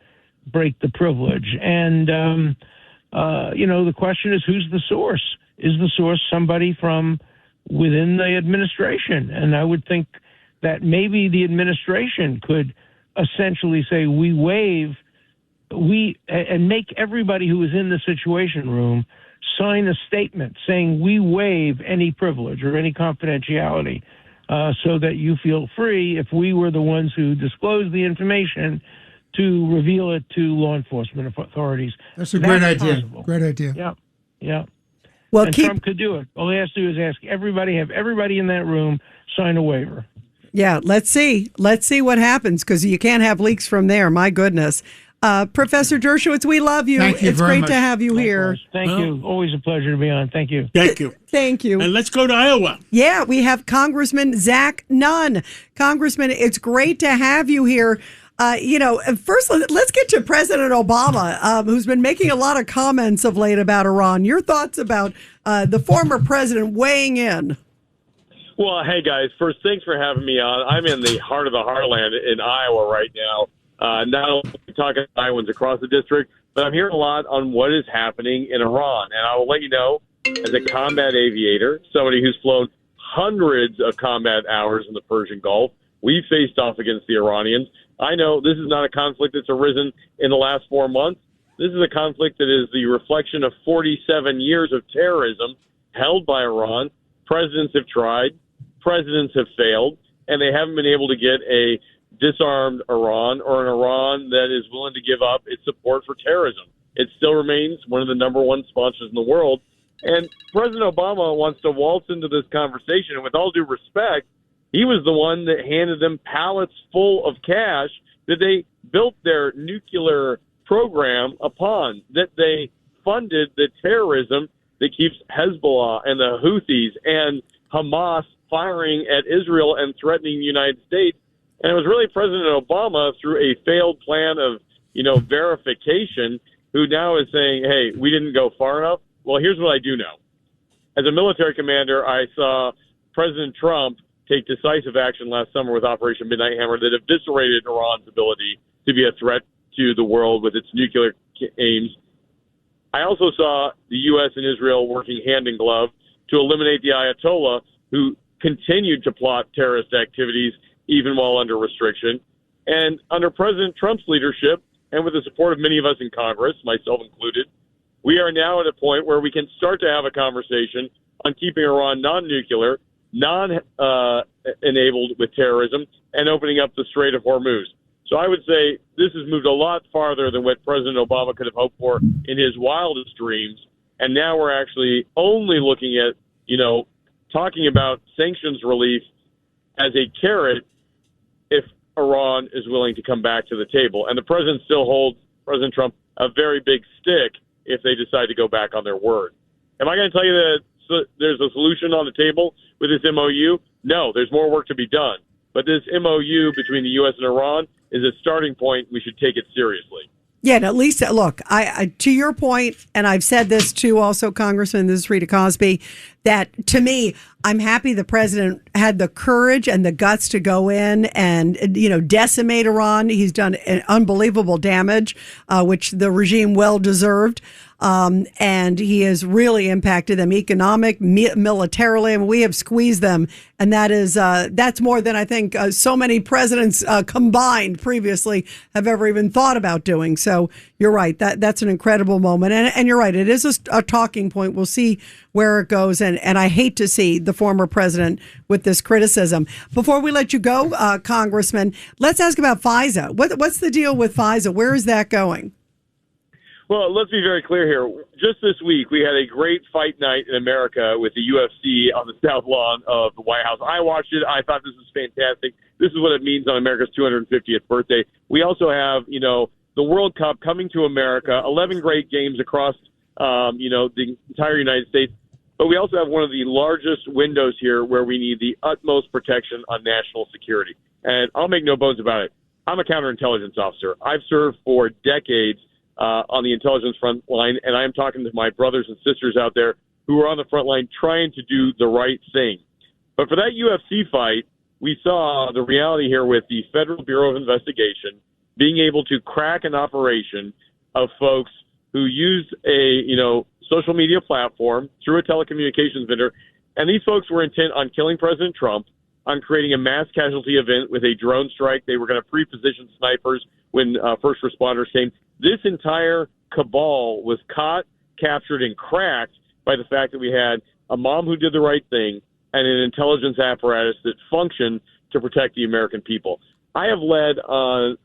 the privilege. And, the question is, who's the source? Is the source somebody from within the administration? And I would think that maybe the administration could essentially say, and make everybody who is in the Situation Room sign a statement saying we waive any privilege or any confidentiality so that you feel free, if we were the ones who disclosed the information, to reveal it to law enforcement authorities. That's a great idea. Possible. Great idea. Yeah. Well, and Trump could do it. All he has to do is have everybody in that room sign a waiver. Yeah, let's see. Let's see what happens, because you can't have leaks from there. My goodness. Professor Dershowitz, we love you. Thank you it's very great much. to have you here. Thank you. Always a pleasure to be on. Thank you. Thank you. Thank you. And let's go to Iowa. Yeah, we have Congressman Zach Nunn. Congressman, it's great to have you here. First, let's get to President Obama, who's been making a lot of comments of late about Iran. Your thoughts about the former president weighing in? Well, hey, guys. First, thanks for having me on. I'm in the heart of the heartland in Iowa right now. Not only talking to Iowans across the district, but I'm hearing a lot on what is happening in Iran. And I will let you know, as a combat aviator, somebody who's flown hundreds of combat hours in the Persian Gulf, we faced off against the Iranians. I know this is not a conflict that's arisen in the last 4 months. This is a conflict that is the reflection of 47 years of terrorism held by Iran. Presidents have tried, presidents have failed, and they haven't been able to get a disarmed Iran or an Iran that is willing to give up its support for terrorism. It still remains one of the number one sponsors in the world. And President Obama wants to waltz into this conversation. And with all due respect, he was the one that handed them pallets full of cash that they built their nuclear program upon, that they funded the terrorism that keeps Hezbollah and the Houthis and Hamas firing at Israel and threatening the United States. And it was really President Obama, through a failed plan of, verification, who now is saying, hey, we didn't go far enough. Well, here's what I do know. As a military commander, I saw President Trump take decisive action last summer with Operation Midnight Hammer that eviscerated Iran's ability to be a threat to the world with its nuclear aims. I also saw the U.S. and Israel working hand in glove to eliminate the Ayatollah, who continued to plot terrorist activities even while under restriction. And under President Trump's leadership, and with the support of many of us in Congress, myself included, we are now at a point where we can start to have a conversation on keeping Iran non-nuclear, non-Hezbollah enabled with terrorism and opening up the Strait of Hormuz. So I would say this has moved a lot farther than what President Obama could have hoped for in his wildest dreams. And now we're actually only looking at, talking about sanctions relief as a carrot if Iran is willing to come back to the table. And the president still holds, President Trump, a very big stick if they decide to go back on their word. Am I going to tell you that there's a solution on the table with this MOU? No, there's more work to be done. But this MOU between the U.S. and Iran is a starting point. We should take it seriously. Yeah, and at least, look, I to your point, and I've said this too also, Congressman, this is Rita Cosby, that to me, I'm happy the president had the courage and the guts to go in and, decimate Iran. He's done unbelievable damage, which the regime well deserved. And he has really impacted them militarily. I mean, we have squeezed them. And that's more than I think so many presidents combined previously have ever even thought about doing. So you're right. That's an incredible moment. And you're right. It is a talking point. We'll see where it goes. And I hate to see the former president with this criticism. Before we let you go, Congressman, let's ask about FISA. What's the deal with FISA? Where is that going? Well, let's be very clear here. Just this week, we had a great fight night in America with the UFC on the South Lawn of the White House. I watched it. I thought this was fantastic. This is what it means on America's 250th birthday. We also have, the World Cup coming to America, 11 great games across, the entire United States. But we also have one of the largest windows here where we need the utmost protection on national security. And I'll make no bones about it. I'm a counterintelligence officer. I've served for decades on the intelligence front line, and I am talking to my brothers and sisters out there who are on the front line trying to do the right thing. But for that UFC fight, we saw the reality here with the Federal Bureau of Investigation being able to crack an operation of folks who used a, social media platform through a telecommunications vendor, and these folks were intent on killing President Trump, on creating a mass casualty event with a drone strike. They were going to pre-position snipers when first responders came. This entire cabal was caught, captured, and cracked by the fact that we had a mom who did the right thing and an intelligence apparatus that functioned to protect the American people. I have led on,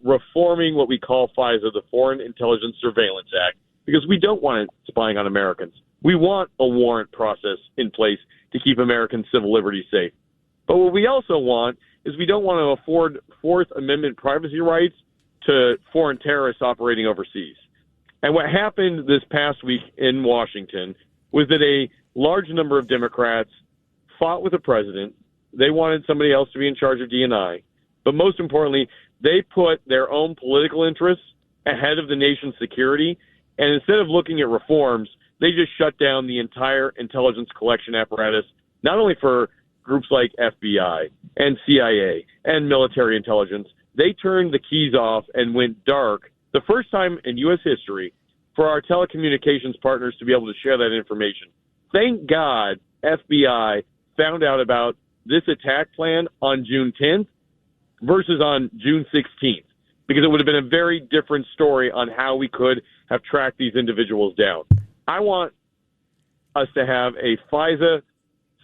reforming what we call FISA, the Foreign Intelligence Surveillance Act, because we don't want it spying on Americans. We want a warrant process in place to keep American civil liberties safe. But what we also want is we don't want to afford Fourth Amendment privacy rights to foreign terrorists operating overseas. And what happened this past week in Washington was that a large number of Democrats fought with the president. They wanted somebody else to be in charge of D&I. But most importantly, they put their own political interests ahead of the nation's security. And instead of looking at reforms, they just shut down the entire intelligence collection apparatus, not only for groups like FBI and CIA and military intelligence. They turned the keys off and went dark, the first time in U.S. history, for our telecommunications partners to be able to share that information. Thank God FBI found out about this attack plan on June 10th versus on June 16th, because it would have been a very different story on how we could have tracked these individuals down. I want us to have a FISA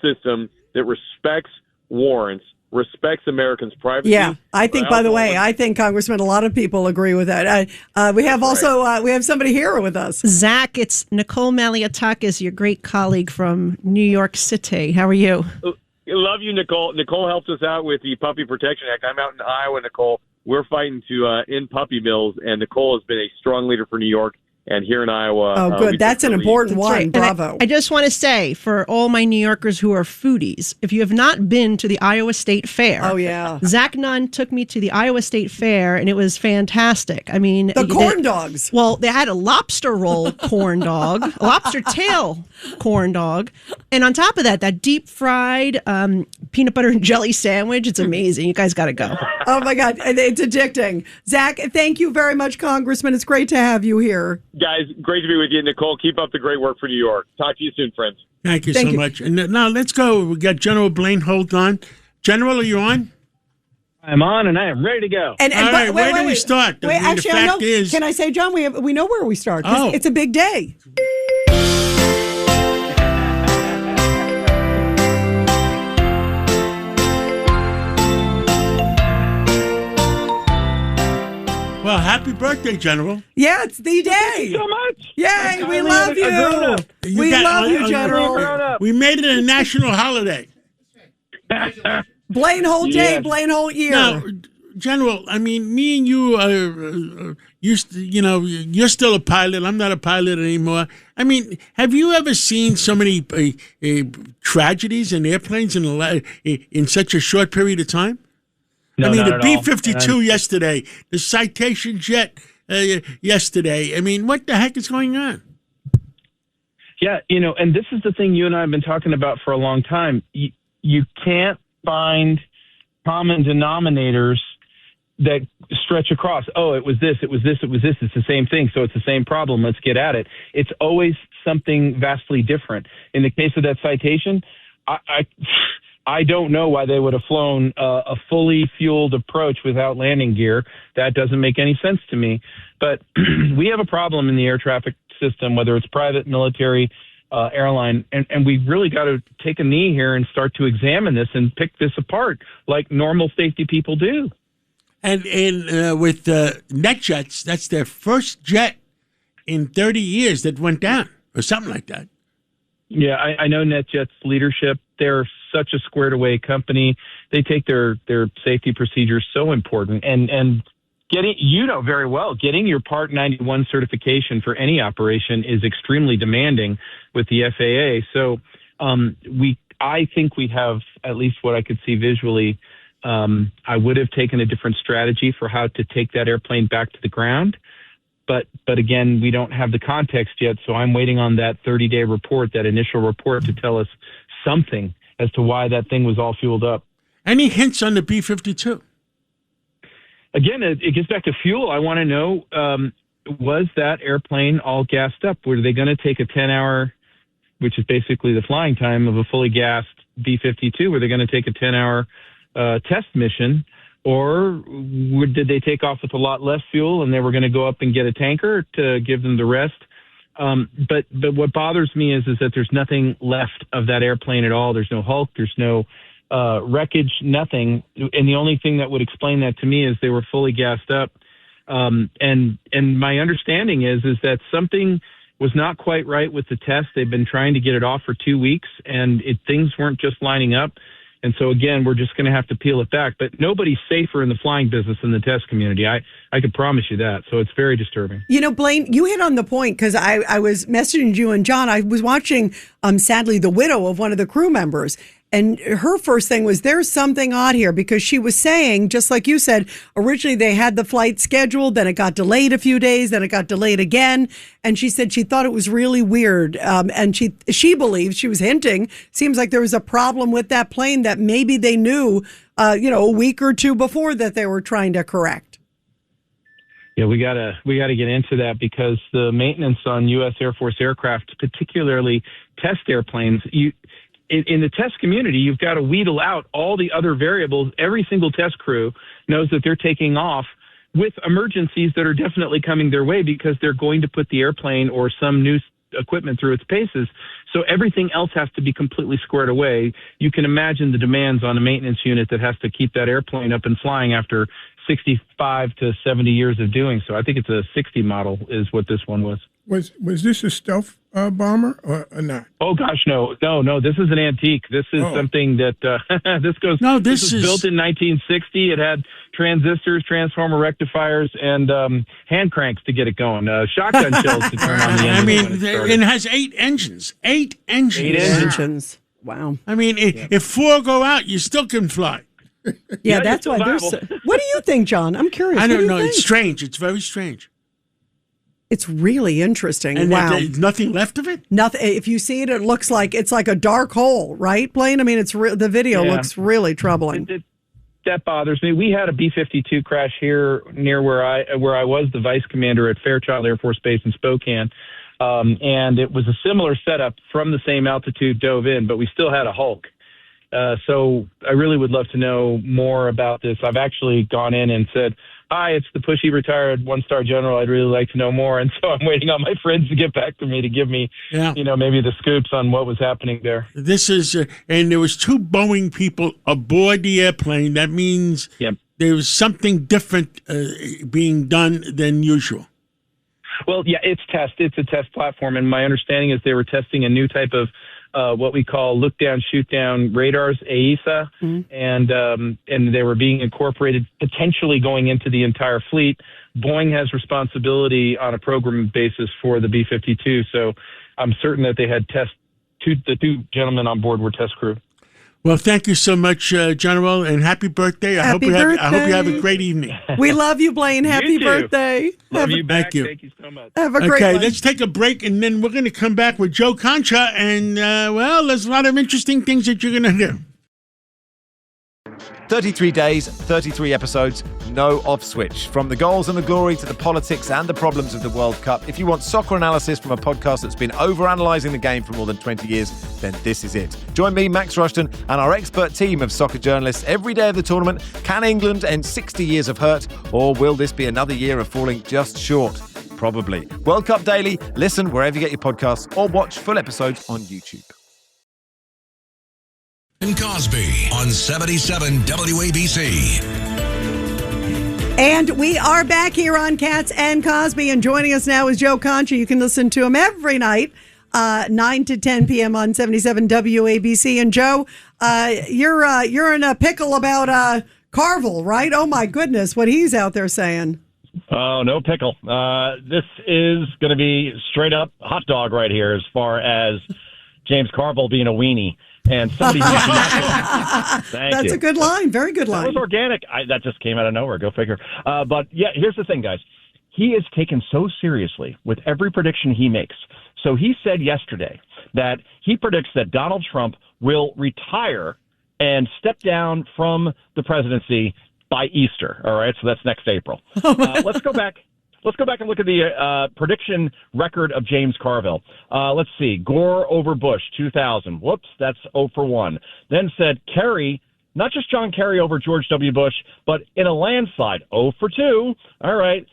system that respects warrants, respects Americans' privacy. Yeah, I think, by the way, Congressman, a lot of people agree with that. We have also, we have somebody here with us. Zach, it's Nicole Maliotakis, your great colleague from New York City. How are you? I love you, Nicole. Nicole helps us out with the Puppy Protection Act. I'm out in Iowa, Nicole. We're fighting to end puppy mills, and Nicole has been a strong leader for New York. And here in Iowa. Oh, good. That's an important one. Right. Bravo. I just want to say, for all my New Yorkers who are foodies, if you have not been to the Iowa State Fair. Oh, yeah. Zach Nunn took me to the Iowa State Fair, and it was fantastic. I mean, the corn dogs. Well, they had a lobster roll corn dog, a lobster tail corn dog. And on top of that, that deep fried peanut butter and jelly sandwich. It's amazing. You guys got to go. Oh, my God. It's addicting. Zach, thank you very much, Congressman. It's great to have you here. Guys, great to be with you, Nicole. Keep up the great work for New York. Talk to you soon, friends. Thank you so much. And now let's go. We got General Blaine Holt on. General, are you on? I'm on, and I am ready to go. And all right, where do we start? Wait, actually, I know. Can I say, John? We know where we start. It's a big day. Well, happy birthday, General. Yeah, it's the day. Thank you so much. Yay, we love you. We love you, General. We made it a national holiday. Blaine whole day, Yes. Blaine whole year. Now, General, I mean, me and you, you're still a pilot. I'm not a pilot anymore. I mean, have you ever seen so many tragedies in airplanes in such a short period of time? No, I mean, not the at all. B-52 yesterday, the Citation jet yesterday. I mean, what the heck is going on? Yeah, and this is the thing you and I have been talking about for a long time. You can't find common denominators that stretch across. Oh, it was this, it was this, it was this. It's the same thing, so it's the same problem. Let's get at it. It's always something vastly different. In the case of that Citation, I don't know why they would have flown a fully fueled approach without landing gear. That doesn't make any sense to me. But we have a problem in the air traffic system, whether it's private, military, airline, and we've really got to take a knee here and start to examine this and pick this apart like normal safety people do. And with NetJets, that's their first jet in 30 years that went down, or something like that. Yeah, I know NetJet's leadership. They're such a squared away company. They take their safety procedures so important. And getting, very well, getting your Part 91 certification for any operation is extremely demanding with the FAA. So I think we have, at least what I could see visually, I would have taken a different strategy for how to take that airplane back to the ground. But again, we don't have the context yet, so I'm waiting on that 30-day report, that initial report, to tell us something as to why that thing was all fueled up. Any hints on the B-52? Again, it gets back to fuel. I want to know, was that airplane all gassed up? Were they going to take a 10-hour, which is basically the flying time of a fully gassed B-52, were they going to take a 10-hour test mission? Or did they take off with a lot less fuel and they were going to go up and get a tanker to give them the rest? But what bothers me is that there's nothing left of that airplane at all. There's no hulk. There's no wreckage, nothing. And the only thing that would explain that to me is they were fully gassed up. And my understanding is that something was not quite right with the test. They've been trying to get it off for 2 weeks, and things weren't just lining up. And so, again, we're just going to have to peel it back. But nobody's safer in the flying business than the test community. I can promise you that. So it's very disturbing. Blaine, you hit on the point, because I was messaging you and John. I was watching, sadly, the widow of one of the crew members. And her first thing was, there's something odd here, because she was saying, just like you said, originally they had the flight scheduled, then it got delayed a few days, then it got delayed again. And she said she thought it was really weird. And she believes, she was hinting, seems like there was a problem with that plane that maybe they knew, a week or two before that they were trying to correct. Yeah, we gotta get into that, because the maintenance on U.S. Air Force aircraft, particularly test airplanes, in the test community, you've got to wheedle out all the other variables. Every single test crew knows that they're taking off with emergencies that are definitely coming their way, because they're going to put the airplane or some new equipment through its paces. So everything else has to be completely squared away. You can imagine the demands on a maintenance unit that has to keep that airplane up and flying after 65 to 70 years of doing so. I think it's a 60 model is what this one was. Was this a stealth bomber or not? Oh gosh, no. This is an antique. This is something that this is built in 1960. It had transistors, transformer rectifiers, and hand cranks to get it going. Shotgun shells to turn on the engine. It has 8 engines. 8 engines. 8 engines. Wow. I mean, if 4 go out, you still can fly. Yeah, that's why there's. What do you think, John? I'm curious. I don't know. Think? It's strange. It's very strange. It's really interesting. And wow. There's nothing left of it? Nothing. If you see it, it looks like it's like a dark hole, right, Blaine? I mean, the video looks really troubling. That bothers me. We had a B-52 crash here near where I was the vice commander at Fairchild Air Force Base in Spokane. And it was a similar setup from the same altitude, dove in, but we still had a Hulk. So I really would love to know more about this. I've actually gone in and said, hi, it's the pushy retired one-star general. I'd really like to know more. And so I'm waiting on my friends to get back to me to give me, maybe the scoops on what was happening there. This is, and there was 2 Boeing people aboard the airplane. That means there was something different being done than usual. Well, yeah, it's a test platform, and my understanding is they were testing a new type of what we call look down, shoot down radars, AESA, and they were being incorporated potentially going into the entire fleet. Boeing has responsibility on a program basis for the B-52, so I'm certain that they had the two gentlemen on board were test crew. Well, thank you so much, General, and happy birthday. I hope you have a great evening. We love you, Blaine. Happy birthday. Love you back. Thank you. Thank you so much. Have a great one. Let's take a break, and then we're going to come back with Joe Concha, and, there's a lot of interesting things that you're going to hear. 33 days, 33 episodes, no off switch. From the goals and the glory to the politics and the problems of the World Cup. If you want soccer analysis from a podcast that's been over-analysing the game for more than 20 years, then this is it. Join me, Max Rushton, and our expert team of soccer journalists every day of the tournament. Can England end 60 years of hurt, or will this be another year of falling just short? Probably. World Cup Daily, listen wherever you get your podcasts, or watch full episodes on YouTube. And Cosby on 77 WABC. And we are back here on Cats and Cosby, and joining us now is Joe Concha. You can listen to him every night, 9 to 10 p.m. on 77 WABC. And Joe, you're in a pickle about Carville, right? Oh my goodness, what he's out there saying. Oh, no pickle. This is going to be straight up hot dog right here as far as James Carville being a weenie. And somebody That's a good line. Very good line. That was organic. That just came out of nowhere. Go figure. But yeah, here's the thing, guys. He is taken so seriously with every prediction he makes. So he said yesterday that he predicts that Donald Trump will retire and step down from the presidency by Easter. All right. So that's next April. Let's go back. Let's go back and look at the prediction record of James Carville. Let's see. Gore over Bush, 2000. Whoops, that's 0 for 1. Then said Kerry, not just John Kerry over George W. Bush, but in a landslide, 0 for 2. All right,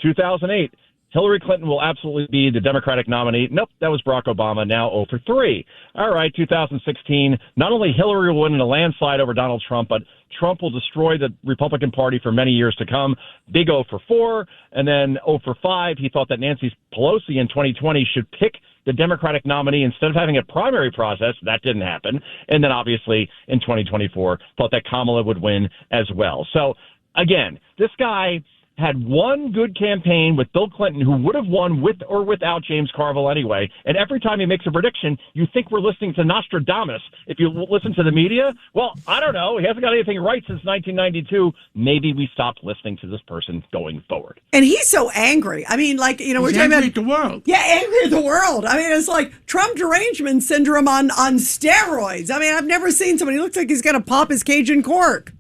2008. Hillary Clinton will absolutely be the Democratic nominee. Nope, that was Barack Obama, now 0 for 3. All right, 2016. Not only Hillary will win in a landslide over Donald Trump, but Trump will destroy the Republican Party for many years to come. Big 0 for 4. And then 0 for 5. He thought that Nancy Pelosi in 2020 should pick the Democratic nominee instead of having a primary process. That didn't happen. And then obviously in 2024, thought that Kamala would win as well. So again, this guy had one good campaign with Bill Clinton, who would have won with or without James Carville anyway. And every time he makes a prediction, you think we're listening to Nostradamus. If you listen to the media, well, I don't know. He hasn't got anything right since 1992. Maybe we stopped listening to this person going forward. And he's so angry. I mean, like, you know, we're talking angry about at the world. Yeah, angry at the world. I mean, it's like Trump derangement syndrome on steroids. I mean, I've never seen somebody who looks like he's going to pop his Cajun cork.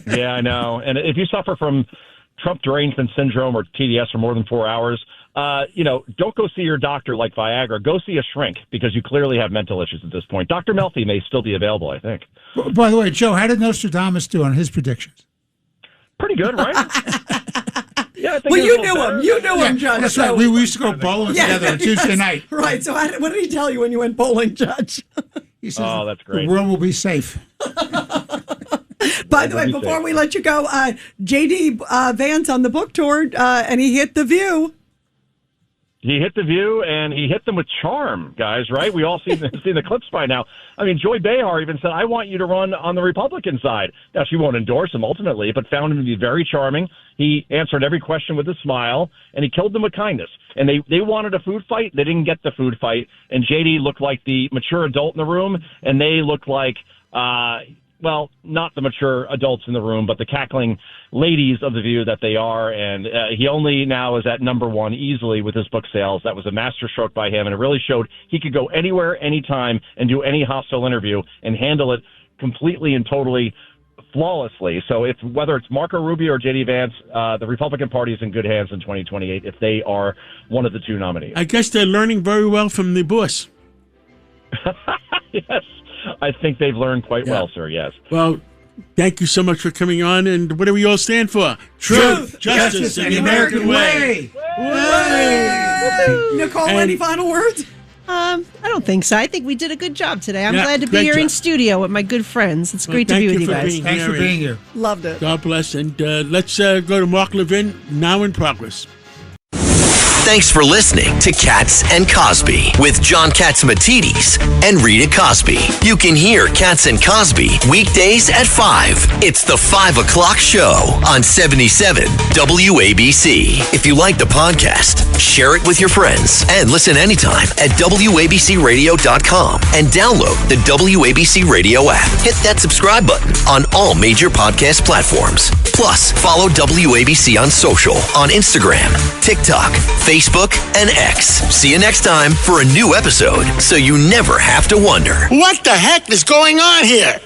Yeah, I know. And if you suffer from Trump derangement syndrome or TDS for more than 4 hours, don't go see your doctor like Viagra. Go see a shrink because you clearly have mental issues at this point. Dr. Melfi may still be available, I think. By the way, Joe, how did Nostradamus do on his predictions? Pretty good, right? Yeah, I think well, you knew him. You knew him, Judge. That's right. We used to go bowling together on Tuesday night. Right. So what did he tell you when you went bowling, Judge? He says, "Oh, that's great. The world will be safe." By the way, before we let you go, J.D. Vance on the book tour, and he hit The View. He hit The View, and he hit them with charm, guys, right? We all seen the clips by now. I mean, Joy Behar even said, I want you to run on the Republican side. Now, she won't endorse him ultimately, but found him to be very charming. He answered every question with a smile, and he killed them with kindness. And they wanted a food fight. They didn't get the food fight. And J.D. looked like the mature adult in the room, and they looked like well, not the mature adults in the room, but the cackling ladies of The View that they are. And he only now is at number one easily with his book sales. That was a masterstroke by him, and it really showed he could go anywhere, anytime, and do any hostile interview and handle it completely and totally flawlessly. So whether it's Marco Rubio or J.D. Vance, the Republican Party is in good hands in 2028 if they are one of the two nominees. I guess they're learning very well from the boss. Yes. I think they've learned quite well, sir, yes. Well, thank you so much for coming on. And what do we all stand for? Truth, justice, and the American way. Nicole, any final words? I don't think so. I think we did a good job today. I'm Yeah, glad to be great here in job. studio with my good friends. It's Well, great to thank be with you you for guys. being Thanks for here. being here. Loved it. God bless. And let's go to Mark Levin, now in progress. Thanks for listening to Cats and Cosby with John Catsimatidis and Rita Cosby. You can hear Cats and Cosby weekdays at 5. It's the 5 o'clock show on 77 WABC. If you like the podcast, share it with your friends and listen anytime at WABCRadio.com and download the WABC Radio app. Hit that subscribe button on all major podcast platforms. Plus, follow WABC on social on Instagram, TikTok, Facebook, and X. See you next time for a new episode so you never have to wonder. What the heck is going on here?